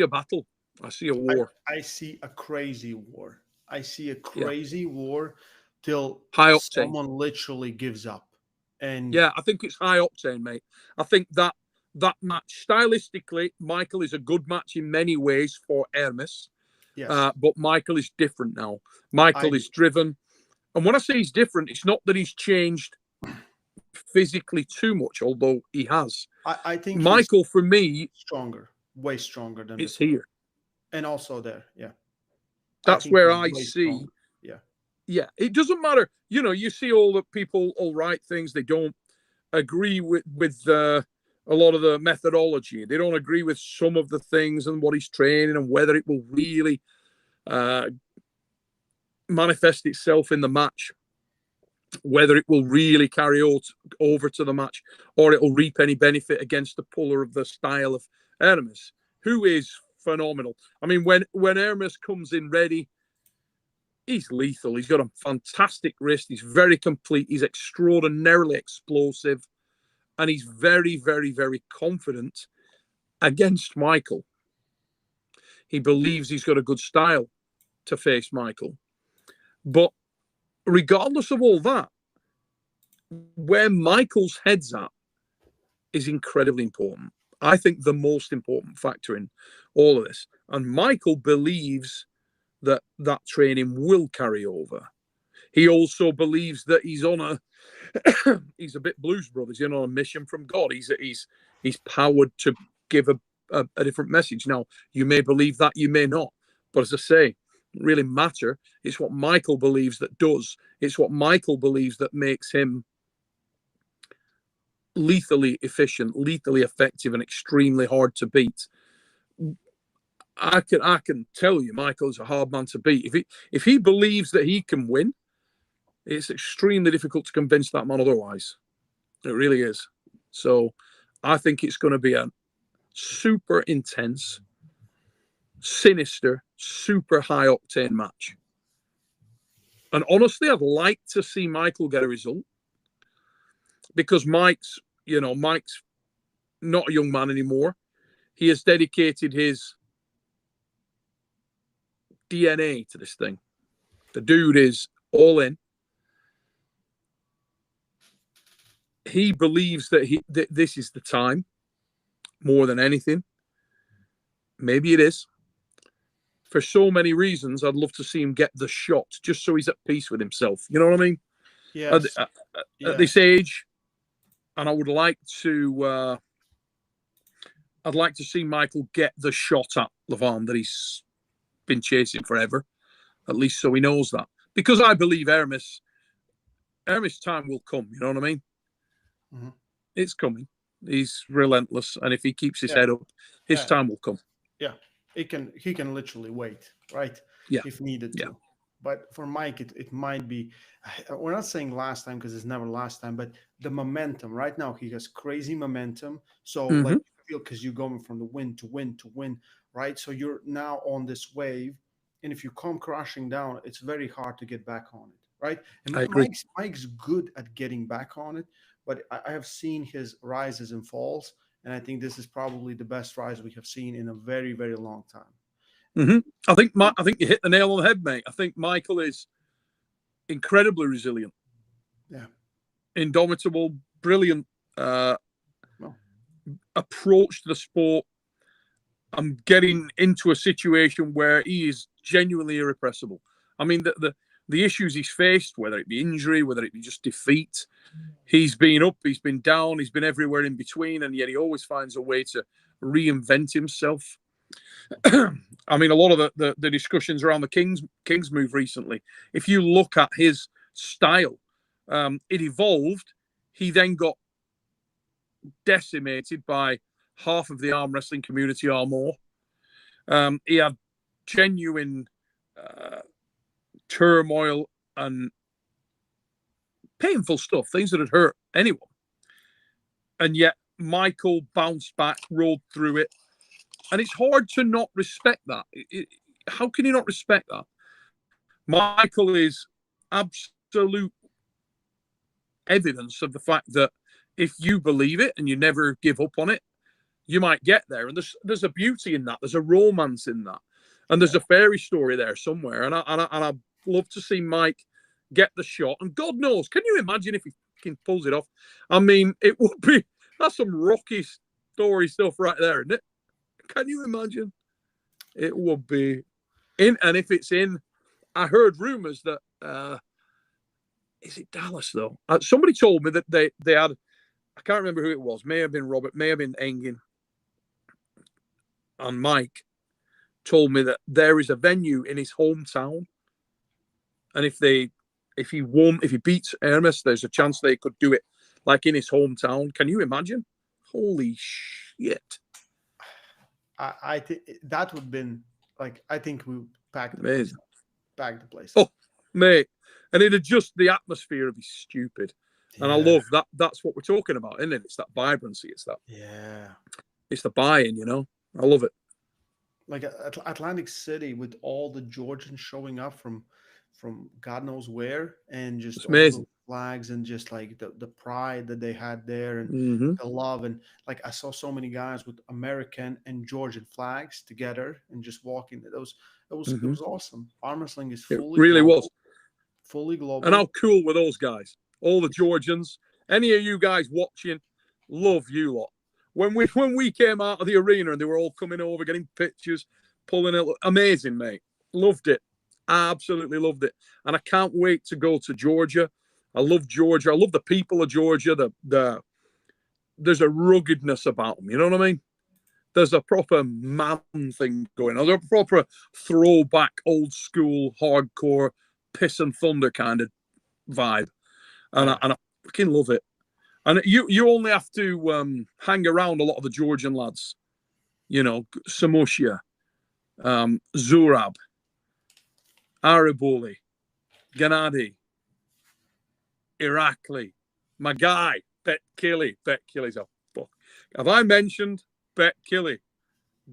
battle. I see a war. I see a crazy war. I see a Yeah. crazy war till High octane. someone literally gives up. And yeah, I think it's high octane, mate. I think that match, stylistically, Michael is a good match in many ways for Hermes. yes, But Michael is different now. Michael is driven. And when I say he's different, it's not that he's changed physically too much, although he has. I think Michael, for me, stronger, way stronger than it's before. here. And also there, yeah. That's where I see. Stronger. Yeah. Yeah, it doesn't matter. You know, you see all the people all write things. They don't agree with a lot of the methodology. They don't agree with some of the things and what he's training and whether it will really manifest itself in the match, whether it will really carry over to the match, or it will reap any benefit against the puller of the style of Hermes, who is phenomenal. I mean, when Hermes comes in ready, he's lethal. He's got a fantastic wrist. He's very complete. He's extraordinarily explosive. And he's very, very, very confident against Michael. He believes he's got a good style to face Michael. But regardless of all that, where Michael's head's at is incredibly important. I think the most important factor in all of this. And Michael believes that training will carry over. He also believes that he's on a he's a bit Blues Brothers, on a mission from God. He's powered to give a different message. Now, you may believe that, you may not. But as I say, it doesn't really matter. It's what Michael believes that does. It's what Michael believes that makes him lethally efficient, lethally effective, and extremely hard to beat. I can tell you, Michael's a hard man to beat. If he believes that he can win, it's extremely difficult to convince that man otherwise. It really is. So I think it's going to be a super intense, sinister, super high octane match. And honestly, I'd like to see Michael get a result, because Mike's not a young man anymore. He has dedicated his DNA to this thing. The dude is all in. He believes that this is the time more than anything. Maybe it is. For so many reasons, I'd love to see him get the shot, just so he's at peace with himself. You know what I mean? Yes. At this age, and I would like to. I'd like to see Michael get the shot at Levan that he's been chasing forever. At least so he knows that. Because I believe Hermes time will come. You know what I mean? Mm-hmm. It's coming. He's relentless, and if he keeps his Yeah, head up, his yeah, time will come. yeah. He can literally wait, right? Yeah, If needed yeah. to. But for Mike, it might be. We're not saying last time because it's never last time, but the momentum right now he has crazy momentum. So like Mm-hmm. you feel because you're going from the win to win to win, right? So you're now on this wave, and if you come crashing down, it's very hard to get back on it, right? And I agree. Mike's good at getting back on it, but I have seen his rises and falls, and I think this is probably the best rise we have seen in a very very long time. Mm-hmm. I think you hit the nail on the head, mate. I think Michael is incredibly resilient, Yeah. indomitable, brilliant uh, Well, approach to the sport. I'm getting into a situation where he is genuinely irrepressible. I mean, the issues he's faced, whether it be injury, whether it be just defeat, he's been up, he's been down, he's been everywhere in between, and yet he always finds a way to reinvent himself. I mean, a lot of the discussions around the King's move recently, if you look at his style, it evolved. He then got decimated by half of the arm wrestling community or more. He had genuine uh, turmoil and painful stuff, things that had hurt anyone. And yet Michael bounced back, rolled through it. And it's hard to not respect that. How can you not respect that? Michael is absolute evidence of the fact that if you believe it and you never give up on it, you might get there. And there's a beauty in that. There's a romance in that. And there's a fairy story there somewhere. And I'd love to see Mike get the shot. And God knows, can you imagine if he pulls it off? I mean, that's some Rocky story stuff right there, isn't it? Can you imagine? It would be in. And if it's in, I heard rumors that, is it Dallas though? Somebody told me that they had, I can't remember who it was, may have been Robert, may have been Engin, and Mike told me that there is a venue in his hometown, and if he beats Hermes, there's a chance they could do it like in his hometown. Can you imagine? Holy shit! I think that would have been like I think we packed the place Amazing. up. Packed the place up. Oh, mate, and it'd just the atmosphere would be stupid. And I Yeah. love that. That's what we're talking about, isn't it? It's that vibrancy. Yeah. It's the buy-in. You know, I love it. Like Atlantic City with all the Georgians showing up from God knows where, and just It's all those amazing. flags and just like the pride that they had there and Mm-hmm. the love, and like I saw so many guys with American and Georgian flags together and just walking. It Mm-hmm. was awesome. Arm wrestling is It really was. fully And how global. cool were those guys? All the Georgians. Any of you guys watching, love you lot. When we came out of the arena and they were all coming over, getting pictures, pulling it, amazing, mate. Loved it. Absolutely loved it. And I can't wait to go to Georgia. I love Georgia. I love the people of Georgia. There's a ruggedness about them. You know what I mean? There's a proper man thing going on. There's a proper throwback, old school, hardcore, piss and thunder kind of vibe, and Yeah. I fucking love it. And you only have to hang around a lot of the Georgian lads, you know, Samusha, Zurab, Arabuli, Gennady, Irakli, my guy, Bet Killy. Bet Killy's a fuck. Have I mentioned Bet Killy?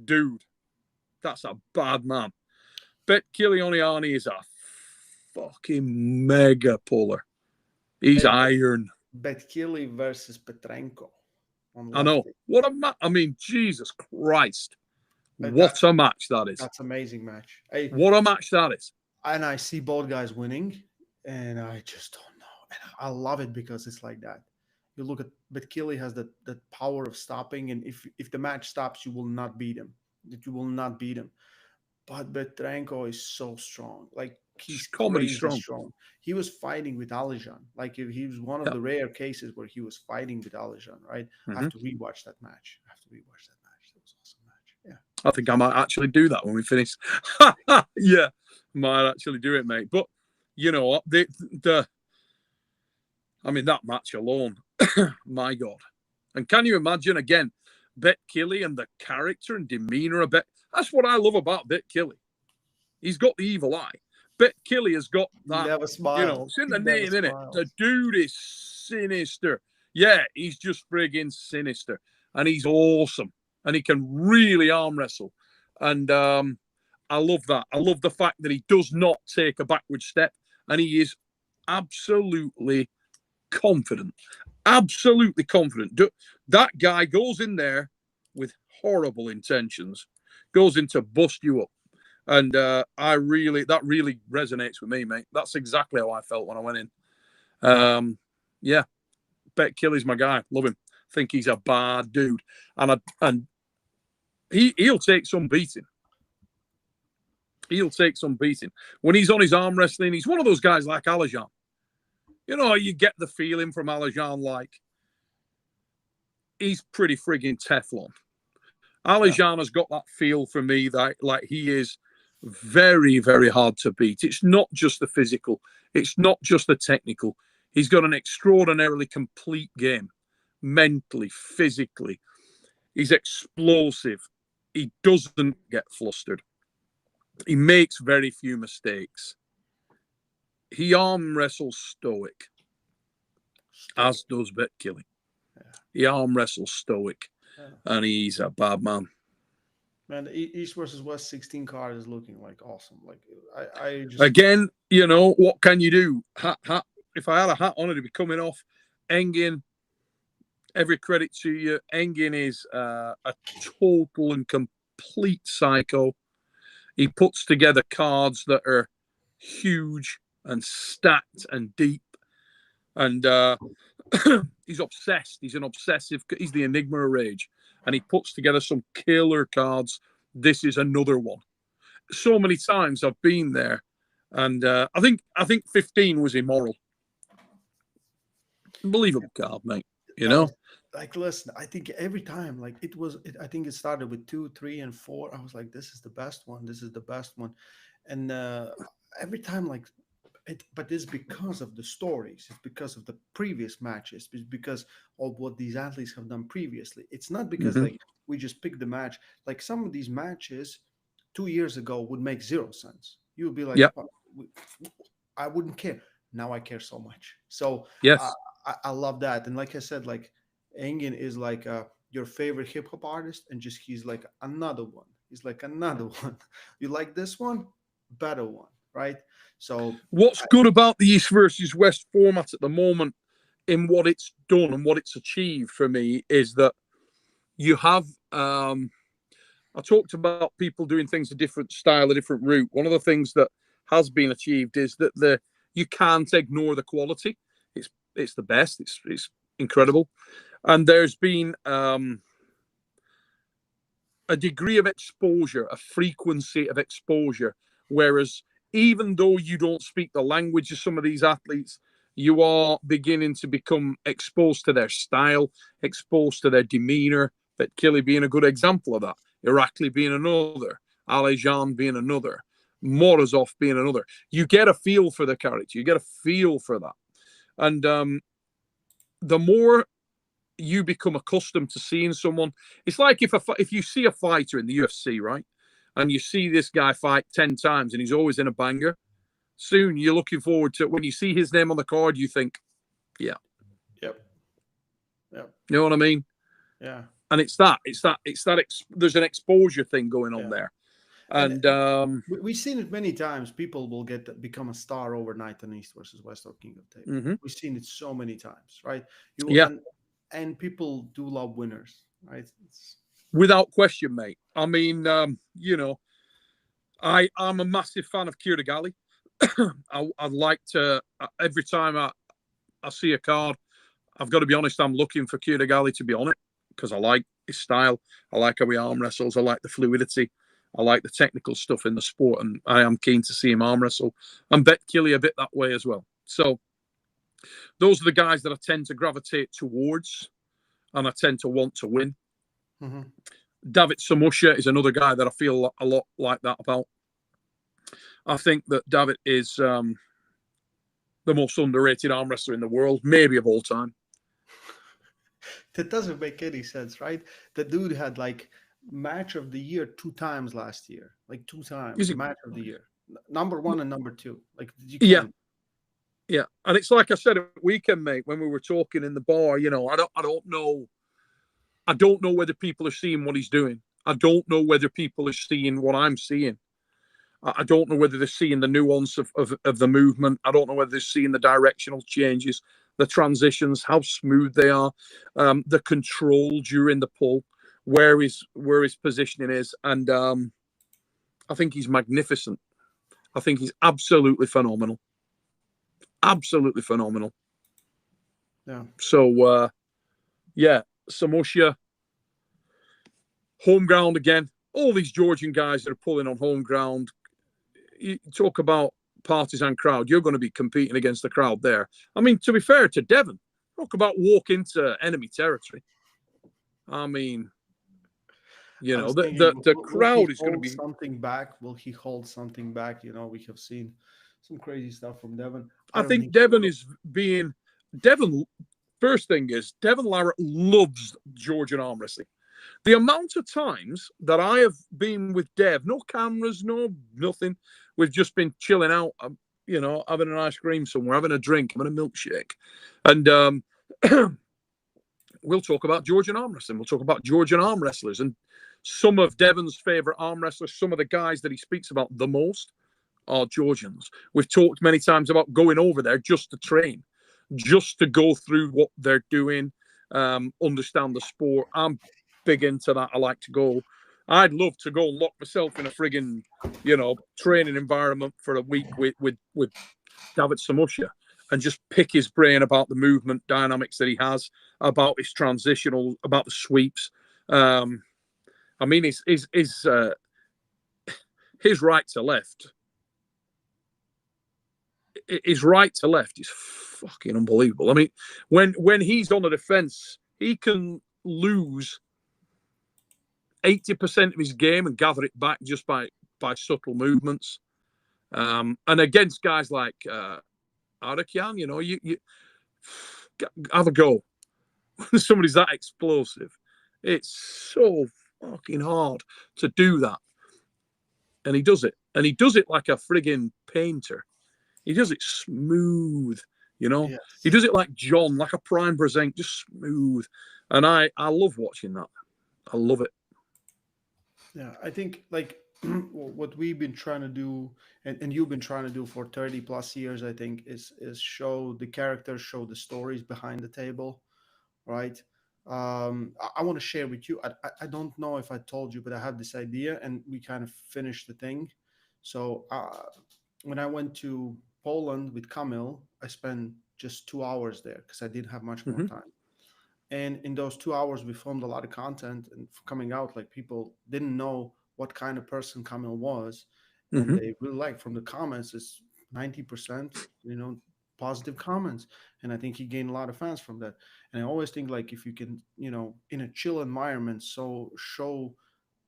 Dude, that's a bad man. Bet Killy Oniani is a fucking mega puller. He's Hey, iron. Betkili versus Petrenko on I know. lefty. What a match. I mean, Jesus Christ. That What a match that is. that's amazing match. Hey, What a match that is. and I see both guys winning, and I just don't know. And I love it because it's like that. You look at, but Killy has that power of stopping, and if the match stops, you will not beat him. That you will not beat him. But Petrenko is so strong. Like he's Comedy crazy strong. strong. He was fighting with Alijan. Like he was one of Yeah. the rare cases where he was fighting with Alijan. Right. I Mm-hmm. have to rewatch that match. I have to rewatch that match. That was an awesome match. Yeah. I think I might actually do that when we finish. Yeah, might actually do it, mate. But you know, I mean, that match alone, my God. And can you imagine again, Bet Killy and the character and demeanor of Bet? That's what I love about Bet Killy. He's got the evil eye. Bet Killy has got He that. never You know, smiles. it's in He the never name, innit? The smiles. dude is sinister. Yeah, he's just friggin' sinister, and he's awesome, and he can really arm wrestle. And I love that. I love the fact that he does not take a backward step, and he is absolutely confident. Absolutely confident. That guy goes in there with horrible intentions, goes in to bust you up. And that really resonates with me, mate. That's exactly how I felt when I went in. Yeah, Bet Killy's my guy. Love him. Think he's a bad dude, and he'll take some beating. He'll take some beating when he's on his arm wrestling. He's one of those guys like Alajan. You know, you get the feeling from Alajan like he's pretty frigging Teflon. Alajan has got that feel for me that like he is very, very hard to beat. It's not just the physical. It's not just the technical. He's got an extraordinarily complete game, mentally, physically. He's explosive. He doesn't get flustered. He makes very few mistakes. He arm wrestles stoic, as does Bet Killy. Yeah. He arm wrestles stoic, and he's a bad man. Man, the East versus West 16 card is looking like awesome. Like I just again, you know, what can you do? Hat. If I had a hat on, it'd be coming off. Engin, every credit to you. Engin is a total and complete psycho. He puts together cards that are huge and stacked and deep, and he's obsessed. He's an obsessive. He's the Enigma of Rage, and he puts together some killer cards. This is another one. So many times I've been there, and I think 15 was immoral. Unbelievable card, mate. You know, like listen, I think every time, like I think it started with 2, 3, and 4. I was like, this is the best one. This is the best one, and every time, like. But it's because of the stories. It's because of the previous matches. It's because of what these athletes have done previously. It's not because like we just picked the match. Like some of these matches 2 years ago would make zero sense. You would be like, oh, I wouldn't care. Now I care so much. So yes, I love that. And like I said, like Engin is like your favorite hip hop artist, and just he's like another one. He's like another one. You like this one? Better one, right? So what's good about the East versus West format at the moment in what it's done and what it's achieved for me is that you have I talked about people doing things a different style, a different route. One of the things that has been achieved is that you can't ignore the quality. It's the best. It's incredible. And there's been a degree of exposure, a frequency of exposure, whereas even though you don't speak the language of some of these athletes, you are beginning to become exposed to their style, exposed to their demeanor. Bet Killy being a good example of that. Irakli being another. Alajan being another. Morozov being another. You get a feel for the character. You get a feel for that. And the more you become accustomed to seeing someone, it's like if you see a fighter in the UFC, right? And you see this guy fight 10 times and he's always in a banger. Soon you're looking forward to it. When you see his name on the card, you think, yeah. Yep. You know what I mean? Yeah. And there's an exposure thing going on there. And we've seen it many times. People will become a star overnight on East versus West or King of Table. Mm-hmm. We've seen it so many times, right? And people do love winners, right? Without question, mate. I mean, you know, I'm a massive fan of Kira Gali. I'd like to, every time I see a card, I've got to be honest, I'm looking for Kira Gali to be on it because I like his style. I like how he arm wrestles. I like the fluidity. I like the technical stuff in the sport, and I am keen to see him arm wrestle. And Bet Killy a bit that way as well. So those are the guys that I tend to gravitate towards, and I tend to want to win. Mm-hmm. David Samusha is another guy that I feel a lot like that about. I think that David is the most underrated arm wrestler in the world, maybe of all time. That doesn't make any sense, right? The dude had like match of the year 2 times last year, like 2 times Is it? match of the year, number one and number two. Like you Yeah, can't. yeah. And it's like I said at weekend, mate, when we were talking in the bar. I don't know whether people are seeing what he's doing. I don't know whether people are seeing what I'm seeing. I don't know whether they're seeing the nuance of the movement. I don't know whether they're seeing the directional changes, the transitions, how smooth they are, the control during the pull, where his positioning is, and I think he's magnificent. I think he's absolutely phenomenal, absolutely phenomenal. Yeah. So yeah, Samosia, home ground again. All these Georgian guys that are pulling on home ground. You talk about partisan crowd, you're going to be competing against the crowd there. I mean, to be fair to Devon, talk about walk into enemy territory. I mean, I was thinking, the will he crowd is going to hold be. something back? Will he hold something back? We have seen some crazy stuff from Devon. I I don't think think he Devon will. is being Devon. First thing is Devon Larratt loves Georgian arm wrestling. The amount of times that I have been with Dev, no cameras, no nothing. We've just been chilling out, having an ice cream somewhere, having a drink, having a milkshake. And we'll talk about Georgian arm wrestling. We'll talk about Georgian arm wrestlers. And some of Devon's favorite arm wrestlers, some of the guys that he speaks about the most are Georgians. We've talked many times about going over there just to train, just to go through what they're doing, understand the sport. I'm big into that. I like to go. I'd love to go lock myself in a frigging, training environment for a week with David Samusha and just pick his brain about the movement dynamics that he has, about his transitional, about the sweeps. I mean, his right to left. His right to left is fucking unbelievable. I mean, when he's on the defense, he can lose 80% of his game and gather it back just by subtle movements. And against guys like Arakian, you have a go. When somebody's that explosive, it's so fucking hard to do that. And he does it. And he does it like a frigging painter. He does it smooth, He Yes. does it like John, like a prime Brazilian, just smooth. And I love watching that. I love it. Yeah, I think like what we've been trying to do, and you've been trying to do for 30 plus years, I think, is show the characters, show the stories behind the table, right? I want to share with you. I don't know if I told you, but I have this idea, and we kind of finished the thing. So when I went to Poland with Kamil, I spent just 2 hours there because I didn't have much more Mm-hmm. time. And in those 2 hours, we filmed a lot of content, and coming out, like people didn't know what kind of person Kamil was, and Mm-hmm. they really liked from the comments. Is 90%, positive comments, and I think he gained a lot of fans from that. And I always think like if you can, in a chill environment, so show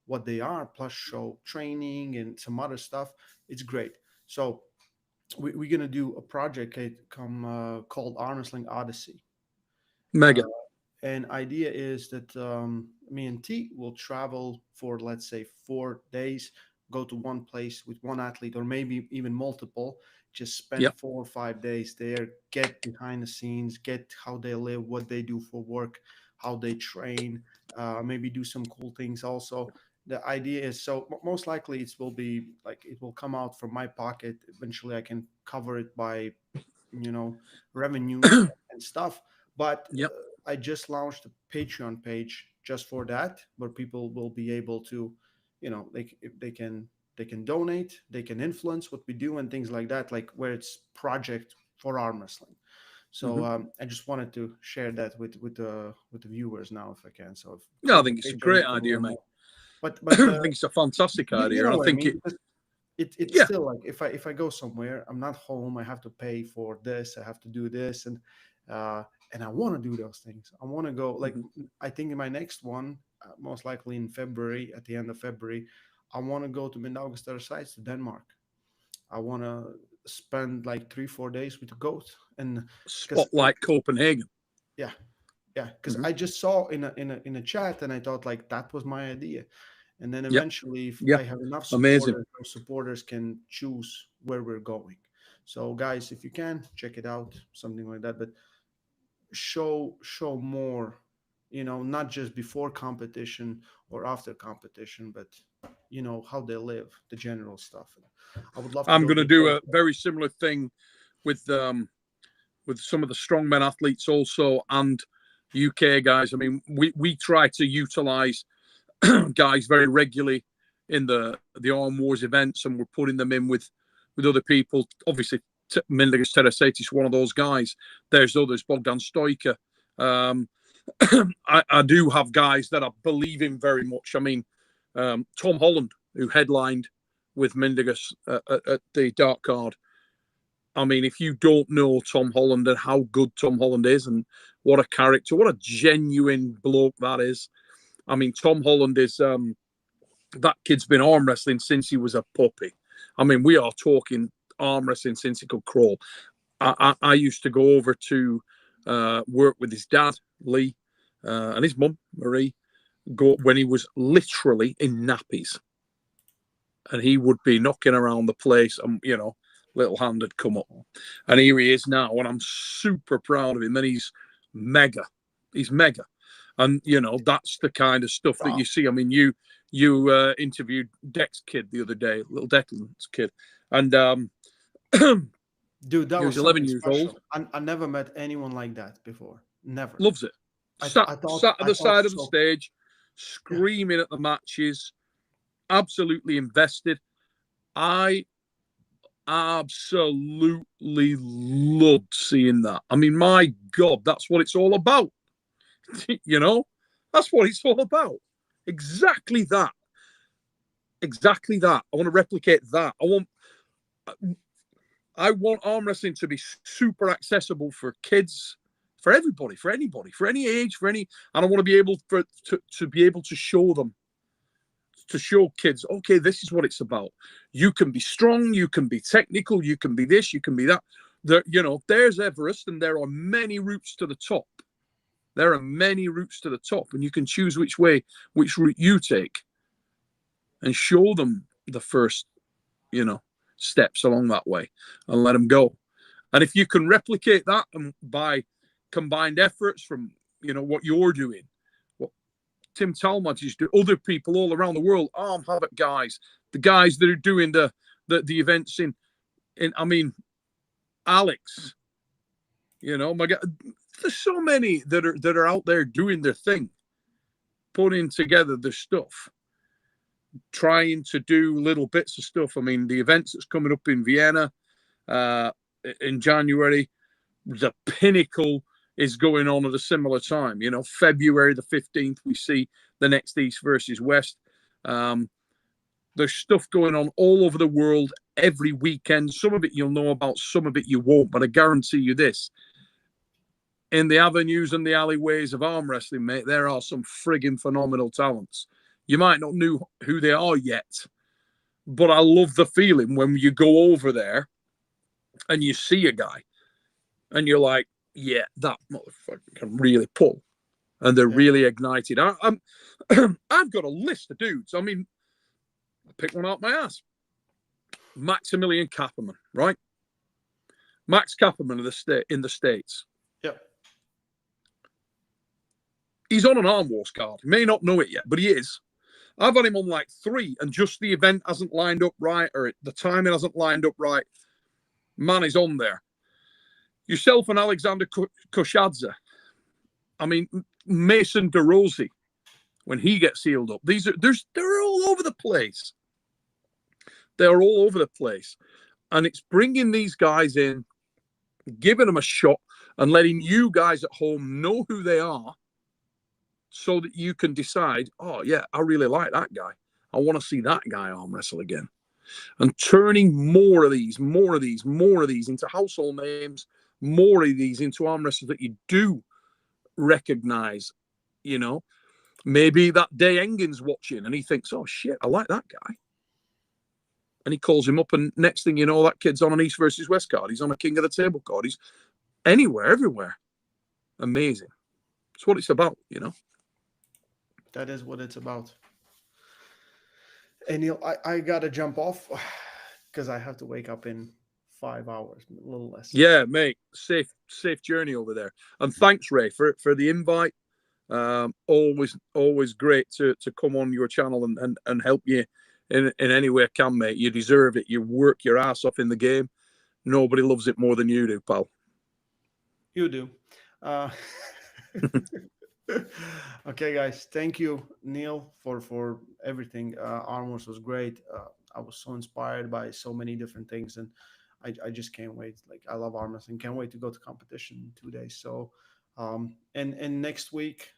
what they are, plus show training and some other stuff, it's great. So we're gonna do a project called Armwrestling Odyssey. Uh, Mega. and idea is that me and T will travel for let's say 4 days, go to one place with one athlete or maybe even multiple, just spend Yep. 4 or 5 days there, get behind the scenes, get how they live, what they do for work, how they train, maybe do some cool things also. The idea is so most likely it will be like it will come out from my pocket. Eventually I can cover it by revenues and stuff, but Yep. I just launched a Patreon page just for that, where people will be able to, if they can donate, they can influence what we do and things like that, like where it's project for arm wrestling. So Mm-hmm. I just wanted to share that with the viewers now, if I can. So if Yeah, I go to think it's a Patreon, great you can idea, learn mate. more. But I think it's a fantastic you idea, know and I what I think mean, it. because it's Yeah. still like if I go somewhere, I'm not home. I have to pay for this. I have to do this, and and I want to do those things. I want to go. Like, Mhm. I think in my next one, most likely in February, at the end of February, I want to go to Mindaugaster sites to Denmark. I want to spend like 3 4 days with the goat, and because Spotlight Copenhagen. yeah, yeah, because Mhm. I just saw in a chat, and I thought like that was my idea, and then Yep. eventually, if Yeah. I have enough Amazing. supporters, those supporters can choose where we're going. So guys, if you can check it out, something like that, but show more, not just before competition or after competition, but how they live, the general stuff. I would love to I'm go going to to do those. a very similar thing with some of the strongmen athletes also, and UK guys. I mean, we try to utilize guys very regularly in the Arm Wars events, and we're putting them in with other people. Obviously, Mindaugas Terasaitis, one of those guys. There's others, Bogdan Stoica. Um, I do have guys that I believe in very much. I mean, Tom Holland, who headlined with Mindaugas at the Dark Card. I mean, if you don't know Tom Holland and how good Tom Holland is and what a character, what a genuine bloke that is. I mean, Tom Holland is that kid's been arm wrestling since he was a puppy. I mean, we are talking arm wrestling since he could crawl. I used to go over to work with his dad, Lee, and his mum, Marie, when he was literally in nappies. And he would be knocking around the place, and little hand had come up, and here he is now, and I'm super proud of him. And he's mega, and that's the kind of stuff that you see. I mean, you interviewed Dex kid the other day, little Declan's kid, and Dude, that he was was 11 something years old, special. I never met anyone like that before. Never. loves it. I Sat I thought sat at I the thought side of the so. stage, Yeah. screaming at the matches, absolutely invested. I absolutely loved seeing that. I mean, my God, that's what it's all about. you know, that's what it's all about. Exactly that. Exactly that. I want to replicate that. I want arm wrestling to be super accessible for kids, for everybody, for anybody, for any age, and I want to be able to be able to show them, to show kids, okay, this is what it's about. You can be strong, you can be technical, you can be this, you can be that. There's Everest, and there are many routes to the top. There are many routes to the top, and you can choose which route you take, and show them the first, steps along that way, and let them go. And if you can replicate that, and by combined efforts from what you're doing, what Tim Talmadge is doing, other people all around the world, Arm Havoc guys, the guys that are doing the events in I mean, Alex, my God, there's so many that are out there doing their thing, putting together their stuff, trying to do little bits of stuff. I mean, the events that's coming up in Vienna uh, in January, the Pinnacle is going on at a similar time. February the 15th, we see the next East versus West. There's stuff going on all over the world every weekend. Some of it you'll know about, some of it you won't. But I guarantee you this: in the avenues and the alleyways of arm wrestling, mate, there are some frigging phenomenal talents. You might not know who they are yet, but I love the feeling when you go over there and you see a guy and you're like, yeah, that motherfucker can really pull. And they're Yeah. really ignited. I've got a list of dudes. I mean, I'll pick one out my ass. Maximilian Kapperman, right? Max Kapperman in the States. Yep. He's on an Arm Wars card. You may not know it yet, but he is. I've had him on like 3, and just the event hasn't lined up right, or the timing hasn't lined up right. Man is on there. Yourself and Alexander Koshadze. I mean, Mason DeRosie, when he gets healed up. They're all over the place. They're all over the place. And it's bringing these guys in, giving them a shot, and letting you guys at home know who they are, so that you can decide, oh, yeah, I really like that guy. I want to see that guy arm wrestle again. And turning more of these into household names more of these into arm wrestlers that you do recognize. You know, maybe that day Engin's watching and he thinks, oh shit, I like that guy. And he calls him up, and next thing you know, that kid's on an East versus West card. He's on a King of the Table card. He's anywhere, everywhere. Amazing. It's what it's about, you know. That is what it's about. And Neil, I gotta jump off because I have to wake up in 5 hours, a little less. Yeah, mate. Safe journey over there. And thanks, Ray, for the invite. Always great to come on your channel and help you in any way I can, mate. You deserve it. You work your ass off in the game. Nobody loves it more than you do, pal. You do. Okay, guys. Thank you, Neil, for everything. Armors was great. I was so inspired by so many different things, and I just can't wait. Like, I love arm wrestling. Can't wait to go to competition in 2 days. So, and next week,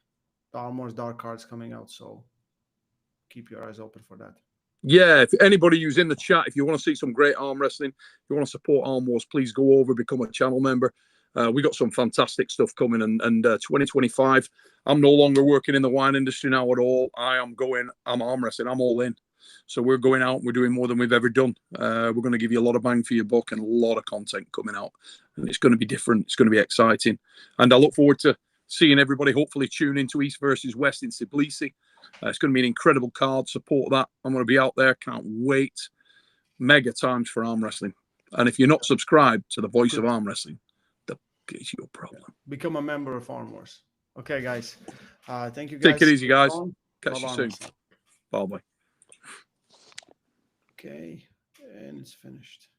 the Armors Dark Card's coming out. So keep your eyes open for that. Yeah, if anybody who's in the chat, if you want to see some great arm wrestling, if you want to support Arm Wars, please go over, become a channel member. We got some fantastic stuff coming, and 2025, I'm no longer working in the wine industry now at all. I'm arm wrestling, I'm all in. So we're going out, we're doing more than we've ever done. We're going to give you a lot of bang for your buck and a lot of content coming out. And it's going to be different. It's going to be exciting. And I look forward to seeing everybody hopefully tune into East versus West in Tbilisi. It's going to be an incredible card. Support that. I'm going to be out there. Can't wait. Mega times for arm wrestling. And if you're not subscribed to the Voice of Arm Wrestling, the fuck is your problem? Become a member of Arm Wars. Okay, guys. Thank you, guys. Take it easy, guys. Catch you soon. Bye-bye. Okay, and it's finished.